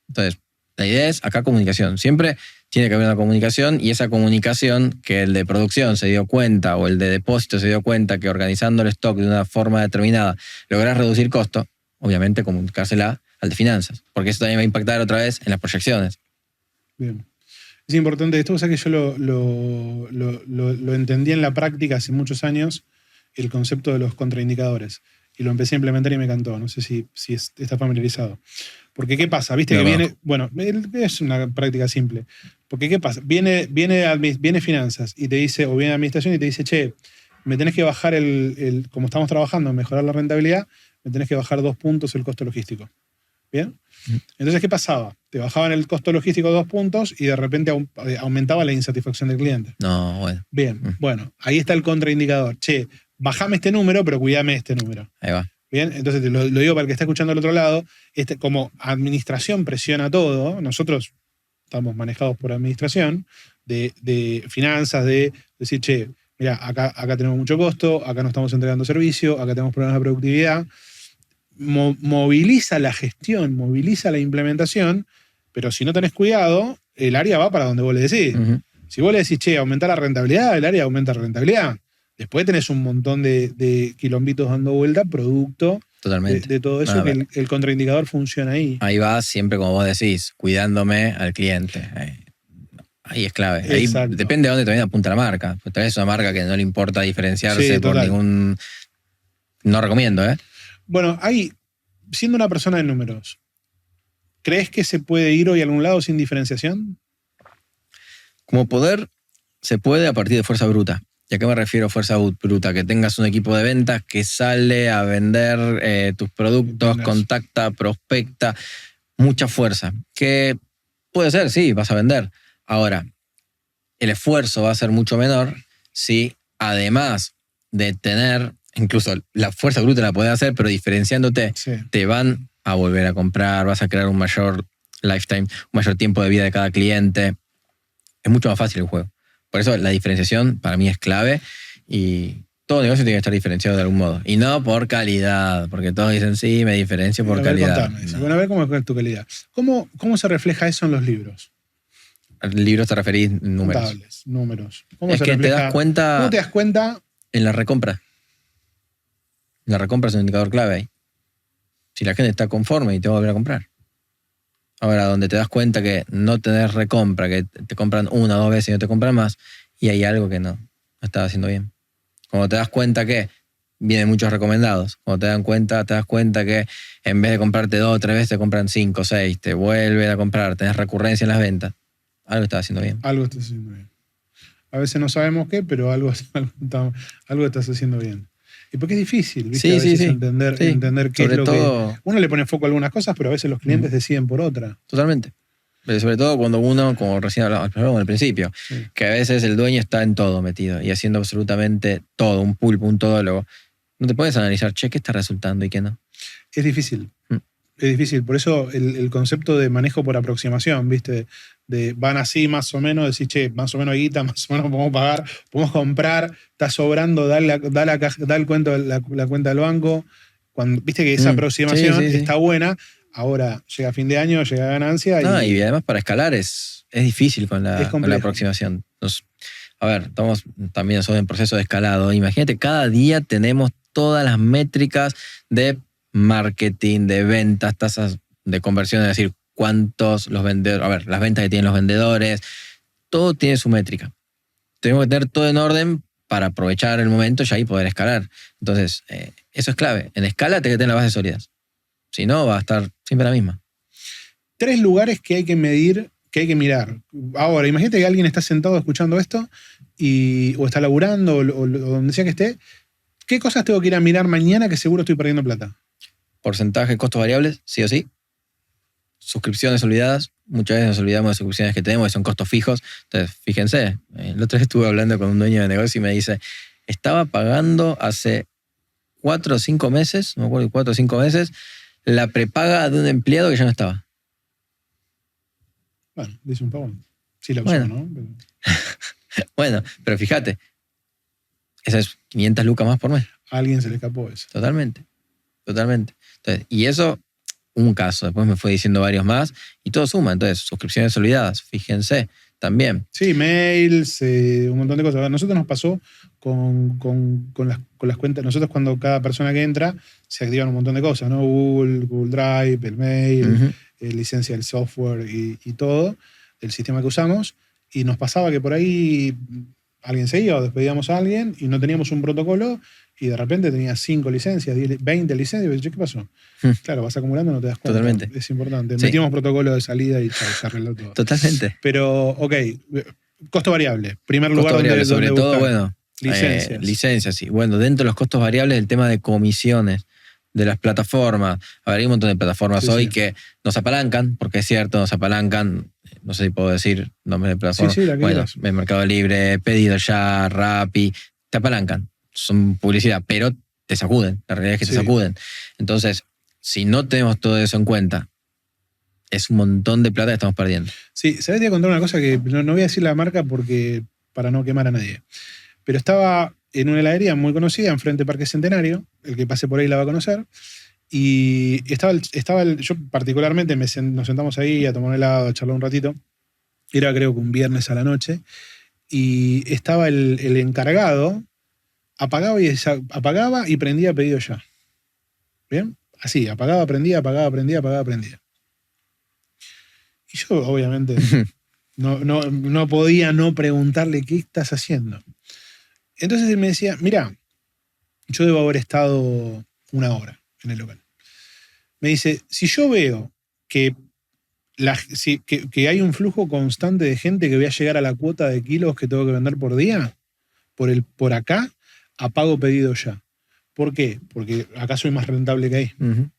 Entonces, la idea es acá comunicación. Siempre tiene que haber una comunicación y esa comunicación que el de producción se dio cuenta o el de depósito se dio cuenta que organizando el stock de una forma determinada lográs reducir costo, obviamente comunicársela al de finanzas, porque eso también va a impactar otra vez en las proyecciones. Bien. Es importante esto, o sea que yo lo entendí en la práctica hace muchos años, el concepto de los contraindicadores. Y lo empecé a implementar y me encantó. No sé si está familiarizado. Porque ¿qué pasa? Viste que viene... Bueno, es una práctica simple. Porque ¿qué pasa? Viene finanzas y te dice, o viene administración y te dice, che, me tenés que bajar como estamos trabajando, mejorar la rentabilidad, me tenés que bajar 2 puntos el costo logístico. ¿Bien? Entonces, ¿qué pasaba? Te bajaban el costo logístico 2 puntos y de repente aumentaba la insatisfacción del cliente. No, bueno. Bien, bueno, ahí está el contraindicador. Che, bajame este número, pero cuidame este número. Ahí va. Bien, entonces lo digo para el que está escuchando al otro lado, como administración presiona todo, nosotros estamos manejados por administración, de finanzas, de decir, che, mira, acá tenemos mucho costo, acá no estamos entregando servicio, acá tenemos problemas de productividad. Moviliza la gestión, moviliza la implementación, pero si no tenés cuidado, el área va para donde vos le decís. Si vos le decís, che, aumenta la rentabilidad, el área aumenta la rentabilidad. Después tenés un montón de quilombitos dando vuelta, producto de todo eso, que el contraindicador funciona ahí. Ahí va siempre, como vos decís, cuidándome al cliente. Ahí es clave. Ahí depende de dónde también apunta la marca. Pues tal vez es una marca que no le importa diferenciarse por ningún... No recomiendo, ¿eh? Bueno, ahí, siendo una persona de números, ¿crees que se puede ir hoy a algún lado sin diferenciación? Como poder, se puede a partir de fuerza bruta. ¿Y a qué me refiero a fuerza bruta? Que tengas un equipo de ventas que sale a vender tus productos, contacta, prospecta, mucha fuerza. Que puede ser, sí, vas a vender. Ahora, el esfuerzo va a ser mucho menor si además de tener, incluso la fuerza bruta la podés hacer, pero diferenciándote, te van a volver a comprar, vas a crear un mayor lifetime, un mayor tiempo de vida de cada cliente. Es mucho más fácil el juego. Por eso la diferenciación para mí es clave y todo negocio tiene que estar diferenciado de algún modo. Y no por calidad, porque todos dicen, sí, me diferencio por calidad. No. Bueno, a ver cómo es tu calidad. ¿Cómo se refleja eso en los libros? En libros te referís números. Contables, números. ¿Cómo es se que refleja? te das cuenta... ¿Cómo te das cuenta? En la recompra. La recompra es un indicador clave ahí. Si la gente está conforme y te va a volver a comprar. Ahora, donde te das cuenta que no tenés recompra, que te compran 1 o 2 veces y no te compran más, y hay algo que no estás haciendo bien. Cuando te das cuenta que vienen muchos recomendados, cuando te das cuenta que en vez de comprarte 2 o 3 veces te compran 5 o 6, te vuelven a comprar, tenés recurrencia en las ventas, algo estás haciendo bien. Algo estás haciendo bien. A veces no sabemos qué, pero algo estás haciendo bien. Y porque es difícil, ¿viste? Sí, a veces sí. entender qué sobre es lo todo, que... Uno le pone foco a algunas cosas, pero a veces los clientes deciden por otra. Totalmente. Pero sobre todo cuando uno, como recién hablábamos al principio, que a veces el dueño está en todo metido y haciendo absolutamente todo, un pulpo, un todólogo. No te puedes analizar, che, ¿qué está resultando y qué no? Es difícil. Es difícil. Por eso el concepto de manejo por aproximación, ¿viste? Van así más o menos, decir, che, más o menos guita, más o menos podemos pagar, podemos comprar, está sobrando, da el cuento, la cuenta del banco. Viste que esa aproximación está buena, Ahora llega fin de año, llega ganancia No, y además para escalar es difícil con Es la complejo. aproximación. A ver, estamos también nosotros en proceso de escalado. Imagínate, cada día tenemos todas las métricas de marketing, de ventas, tasas de conversión, es decir, cuántos los vendedores, a ver, las ventas que tienen los vendedores, todo tiene su métrica. Tenemos que tener todo en orden para aprovechar el momento y ahí poder escalar. Entonces, eso es clave. En escala tenés que tener las bases sólidas. Si no, va a estar siempre la misma. 3 lugares que hay que medir, que hay que mirar. Ahora, imagínate que alguien está sentado escuchando esto o está laburando o donde sea que esté. ¿Qué cosas tengo que ir a mirar mañana que seguro estoy perdiendo plata? Porcentaje de costos variables, sí o sí. Suscripciones olvidadas. Muchas veces nos olvidamos de suscripciones que tenemos, que son costos fijos. Entonces, fíjense, el otro día estuve hablando con un dueño de negocio y me dice, estaba pagando hace 4 o 5 meses, no me acuerdo, 4 o 5 meses, la prepaga de un empleado que ya no estaba. Bueno, dice un poco. Sí la usó, Bueno. ¿no? Pero Bueno, pero fíjate, esa es 500 lucas más por mes. a alguien se le escapó eso. Totalmente. Entonces, y eso, un caso. Después me fue diciendo varios más y todo suma. Entonces, suscripciones olvidadas, fíjense, también. Sí, mails, un montón de cosas. A nosotros nos pasó con las cuentas. Nosotros cuando cada persona que entra se activan un montón de cosas, ¿no? Google Drive, el mail, Ujú. licencia del software y todo, el sistema que usamos. Y nos pasaba que por ahí alguien se iba o despedíamos a alguien y no teníamos un protocolo y de repente tenías 5 licencias, 10, 20 licencias. Y dices, ¿qué pasó? Claro, vas acumulando, no te das cuenta. Totalmente. Es importante. Sí. Metimos protocolo de salida y chao, se arregló todo. Totalmente. Pero, ok, costo variable. Primer lugar Costos variables, donde sobre todo, buscar. bueno, Licencias. licencias, sí. Bueno, dentro de los costos variables, el tema de comisiones de las plataformas. A ver, hay un montón de plataformas Sí, hoy sí. que nos apalancan, porque es cierto, nos apalancan. No sé si puedo decir nombres de plataformas. Sí, la que Bueno, quieras. el Mercado Libre, Pedido Ya, Rappi, te apalancan. Son publicidad, pero te sacuden. La realidad es que te Sí. sacuden. Entonces, si no tenemos todo eso en cuenta, es un montón de plata que estamos perdiendo. Sí, ¿sabés? Te voy a contar una cosa que no voy a decir la marca porque para no quemar a nadie. Pero estaba en una heladería muy conocida, enfrente de Parque Centenario. El que pase por ahí la va a conocer. Y yo particularmente nos sentamos ahí a tomar un helado, a charlar un ratito. Era creo que un viernes a la noche. Y estaba el encargado, apagaba y prendía Pedido Ya. ¿Bien? Así, apagaba, prendía. Y yo, obviamente, no podía no preguntarle qué estás haciendo. Entonces él me decía, mira, yo debo haber estado 1 hora en el local. Me dice, si yo veo que hay un flujo constante de gente que voy a llegar a la cuota de kilos que tengo que vender por día, por acá, apago Pedido Ya. ¿Por qué? Porque acá soy más rentable que ahí. Ujú.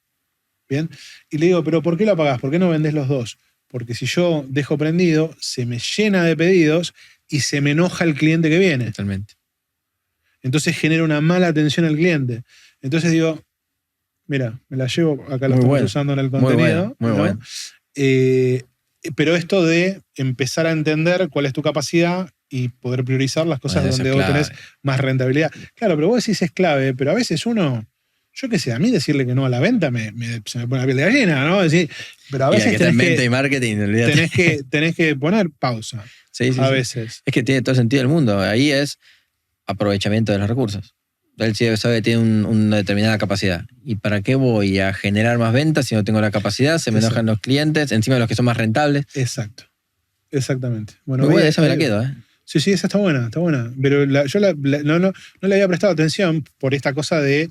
¿Bien? Y le digo, ¿pero por qué lo apagás? ¿Por qué no vendés los dos? Porque si yo dejo prendido, se me llena de pedidos y se me enoja el cliente que viene. Totalmente. Entonces genera una mala atención al cliente. Entonces digo, mira, me la llevo, acá lo Muy estamos bueno. usando en el Muy contenido. bueno, muy ¿no? bueno. Pero esto de empezar a entender cuál es tu capacidad y poder priorizar las cosas Bueno, eso donde es vos clave. tenés más rentabilidad. Claro, pero vos decís es clave, pero a veces uno, yo qué sé, a mí decirle que no a la venta se me pone la piel de gallina, ¿no? Decir, pero a Y la veces que está en venta tenés y marketing, olvídate. tenés que poner pausa. Sí, sí, A sí. veces. Es que tiene todo el sentido del mundo. Ahí es aprovechamiento de los recursos. Él sí sabe que tiene una determinada capacidad. ¿Y para qué voy a generar más ventas si no tengo la capacidad? Se me Exacto. enojan los clientes, encima de los que son más rentables. Exacto. Exactamente. Bueno, Muy buena, ahí- esa me la ahí- quedo, ¿eh? Sí, sí, esa está buena. Pero yo no le había prestado atención por esta cosa de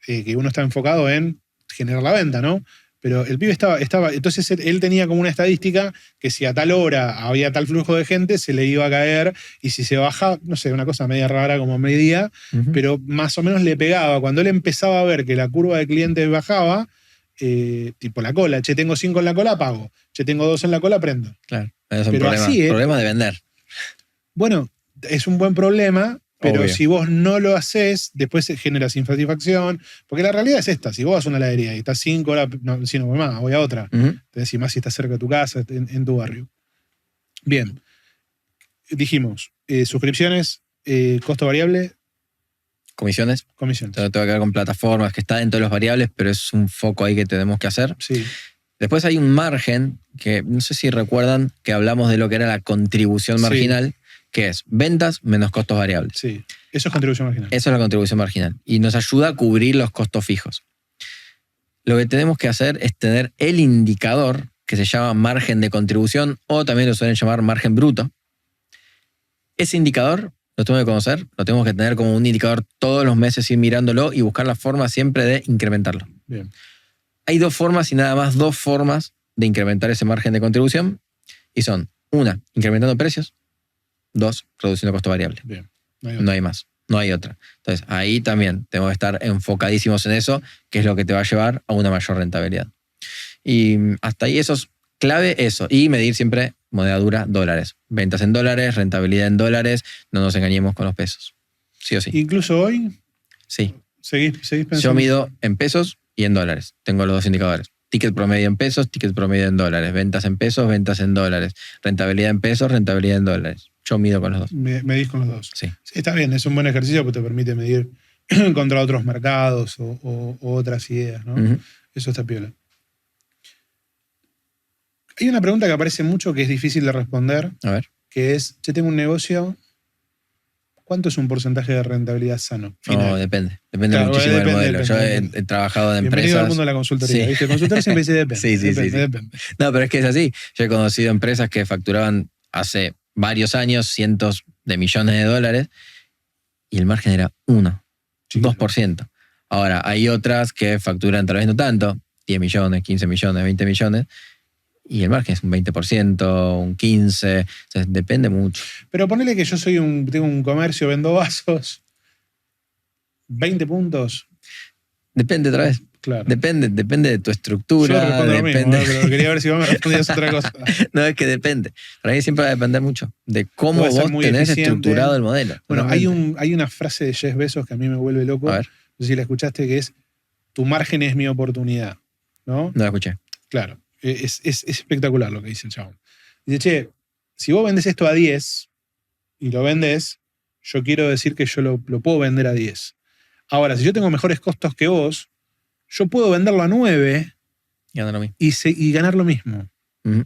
que uno está enfocado en generar la venta, ¿no? Pero el pibe estaba entonces él tenía como una estadística que si a tal hora había tal flujo de gente, se le iba a caer, y si se baja, no sé, una cosa media rara como medía, Ujú. pero más o menos le pegaba. Cuando él empezaba a ver que la curva de clientes bajaba, tipo la cola, che, tengo 5 en la cola, pago. Che, tengo 2 en la cola, prendo. Claro. Es un Pero problema, así, problema de vender. Bueno, es un buen problema, pero Obvio. si vos no lo haces, después se genera insatisfacción. Porque la realidad es esta: si vos vas a una heladería y estás 5 horas, no, si no voy más, voy a otra. Ujú. Te decís más si estás cerca de tu casa, en tu barrio. Bien. Dijimos, suscripciones, costo variable, Comisiones. comisiones. Tengo que ver con plataformas que está dentro de los variables, pero es un foco ahí que tenemos que hacer. Sí. Después hay un margen que no sé si recuerdan que hablamos de lo que era la contribución Sí. marginal, que es ventas menos costos variables. Sí, eso es contribución marginal. Eso es la contribución marginal y nos ayuda a cubrir los costos fijos. Lo que tenemos que hacer es tener el indicador que se llama margen de contribución o también lo suelen llamar margen bruto. Ese indicador lo tengo que conocer, lo tenemos que tener como un indicador todos los meses, ir mirándolo y buscar la forma siempre de incrementarlo. Bien. Hay dos formas y nada más dos formas de incrementar ese margen de contribución y son, una, incrementando precios, dos, reduciendo costo variable. Bien. No hay más, no hay otra. Entonces, ahí también tenemos que estar enfocadísimos en eso, que es lo que te va a llevar a una mayor rentabilidad. Y hasta ahí eso es clave, eso. Y medir siempre moneda dura, dólares. Ventas en dólares, rentabilidad en dólares, no nos engañemos con los pesos. Sí o sí. Incluso hoy, Sí. seguís pensando. Yo mido en pesos y en dólares. Tengo los dos indicadores. Ticket promedio en pesos, ticket promedio en dólares. Ventas en pesos, ventas en dólares. Rentabilidad en pesos, rentabilidad en dólares. Yo mido con los dos. Medís con los dos. Sí. Sí, está bien, es un buen ejercicio porque te permite medir contra otros mercados o otras ideas, ¿no? Ujú. Eso está piola. Hay una pregunta que aparece mucho que es difícil de responder, A ver. que es, yo tengo un negocio, ¿cuánto es un porcentaje de rentabilidad sano? Final. No, depende. Depende Claro, muchísimo depende, del modelo. Yo depende. he trabajado en Bienvenido empresas. al mundo de la consultoría. Sí. ¿Viste? El consultor siempre dice depende. Sí, sí, depende, sí. depende. No, pero es que es así. Yo he conocido empresas que facturaban hace varios años cientos de millones de dólares y el margen era 1, Chiquito. 2%. Ahora, hay otras que facturan tal vez no tanto, 10 millones, 15 millones, 20 millones, y el margen es un 20%, un 15%. O sea, depende mucho. Pero ponele que yo tengo un comercio, vendo vasos, 20 puntos, Depende otra vez. claro. Depende de tu Yo estructura. respondo lo mismo, depende. ¿no? Pero quería ver si vos me respondías otra cosa. No, es que depende. Para mí siempre va a depender mucho de cómo Puede ser vos muy tenés eficiente. estructurado el modelo. Bueno, Totalmente. hay una frase de Jeff Bezos que a mí me vuelve loco. A ver, No sé si la escuchaste, que es, tu margen es mi oportunidad, ¿no? no la escuché. Claro, es espectacular lo que dice el chabón. Dice, che, si vos vendés esto a 10 y lo vendés, yo quiero decir que yo lo puedo vender a 10. Ahora, si yo tengo mejores costos que vos, yo puedo venderlo a 9 Y anda lo mismo. y ganar lo mismo, Ujú.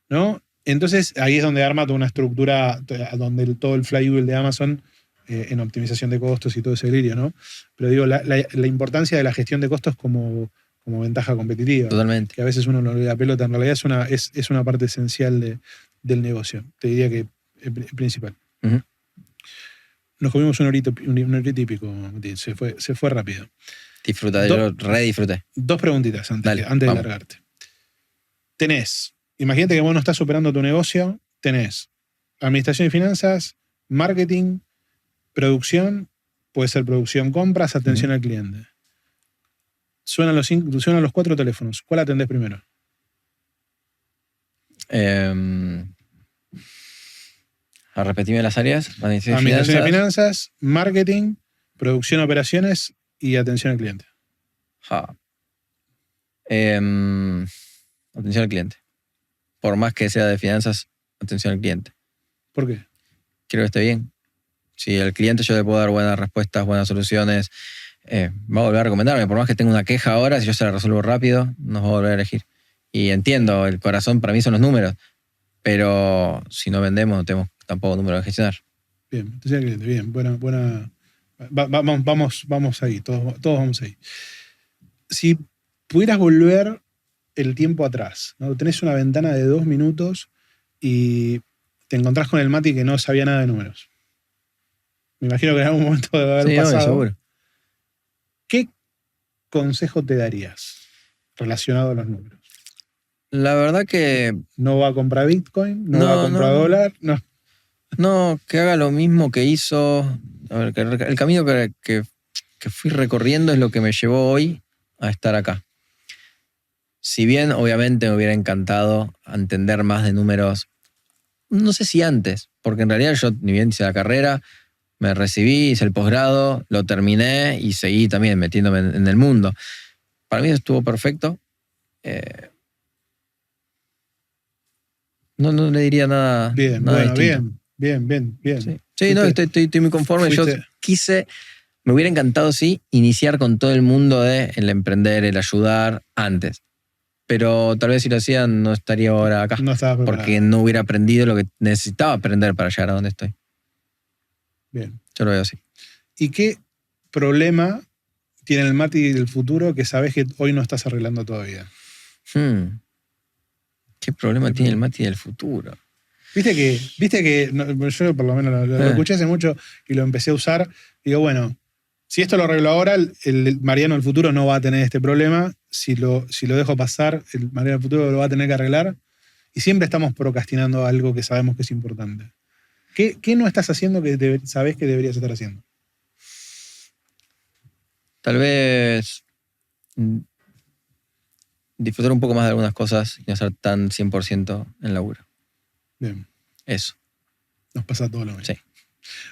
¿no? Entonces, ahí es donde arma toda una estructura, donde todo el flywheel de Amazon en optimización de costos y todo ese delirio, ¿no? Pero digo, la importancia de la gestión de costos como ventaja competitiva. Totalmente. Que a veces uno no le da pelota, en realidad es una parte esencial del negocio. Te diría que es principal. Ujú. Nos comimos un horito y pico, Mati, se fue rápido. Disfruta, yo re disfruté. Dos preguntitas antes Dale, de vamos. largarte. Imagínate que vos no estás superando tu negocio, tenés administración y finanzas, marketing, producción, puede ser producción, compras, atención al cliente. Suenan los 4 teléfonos. ¿Cuál atendés primero? A repetirme las áreas. Administración de finanzas, marketing, producción, operaciones y atención al cliente. Ja. Atención al cliente. Por más que sea de finanzas, atención al cliente. ¿Por qué? Quiero que esté bien. Si al cliente yo le puedo dar buenas respuestas, buenas soluciones, va a volver a recomendarme. Por más que tenga una queja ahora, si yo se la resuelvo rápido, nos va a volver a elegir. Y entiendo, el corazón para mí son los números. Pero si no vendemos, no tenemos tampoco números de gestionar. Bien, atención al cliente, bien, buena. Vamos ahí, todos vamos ahí. Si pudieras volver el tiempo atrás, ¿no? Tenés una ventana de 2 minutos y te encontrás con el Mati que no sabía nada de números. Me imagino que en algún momento debe haber Sí, pasado. obvio, seguro. ¿Qué consejo te darías relacionado a los números? La verdad que ¿No va a comprar Bitcoin? ¿No, No, va a comprar no. dólar? No. no, que haga lo mismo que hizo. A ver, que el camino que fui recorriendo es lo que me llevó hoy a estar acá. Si bien, obviamente, me hubiera encantado entender más de números, no sé si antes, porque en realidad yo ni bien hice la carrera, me recibí, hice el posgrado, lo terminé y seguí también metiéndome en el mundo. Para mí estuvo perfecto. No le diría nada, Bien, nada bueno, distinto. bien. Sí, no, estoy muy conforme. Yo me hubiera encantado, sí, iniciar con todo el mundo de el emprender, el ayudar antes. pero tal vez si lo hacía no estaría ahora acá. No estaba preparado. Porque no hubiera aprendido lo que necesitaba aprender para llegar a donde estoy. Bien. Yo lo veo así. ¿Y qué problema tiene el Mati del futuro que sabes que hoy no estás arreglando todavía? ¿Qué problema tiene el Mati del futuro? Viste que yo por lo menos lo escuché hace mucho y lo empecé a usar. Digo, bueno, si esto lo arreglo ahora, el Mariano del futuro no va a tener este problema. Si lo dejo pasar, el Mariano del futuro lo va a tener que arreglar. Y siempre estamos procrastinando algo que sabemos que es importante. ¿Qué no estás haciendo que sabés que deberías estar haciendo? Tal vez disfrutar un poco más de algunas cosas y no ser tan 100% en laburo. Bien. Eso. Nos pasa todo lo mismo. Sí.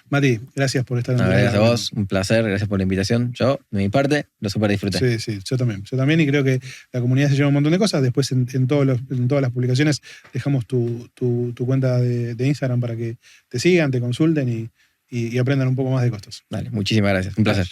Mati, gracias por estar en Gracias a vos, un placer, gracias por la invitación. Yo, de mi parte, lo súper disfruté. Sí, yo también. Y creo que la comunidad se lleva un montón de cosas. Después en todas las publicaciones dejamos tu cuenta de Instagram para que te sigan, te consulten y aprendan un poco más de costos. Dale, muchísimas gracias. Un placer.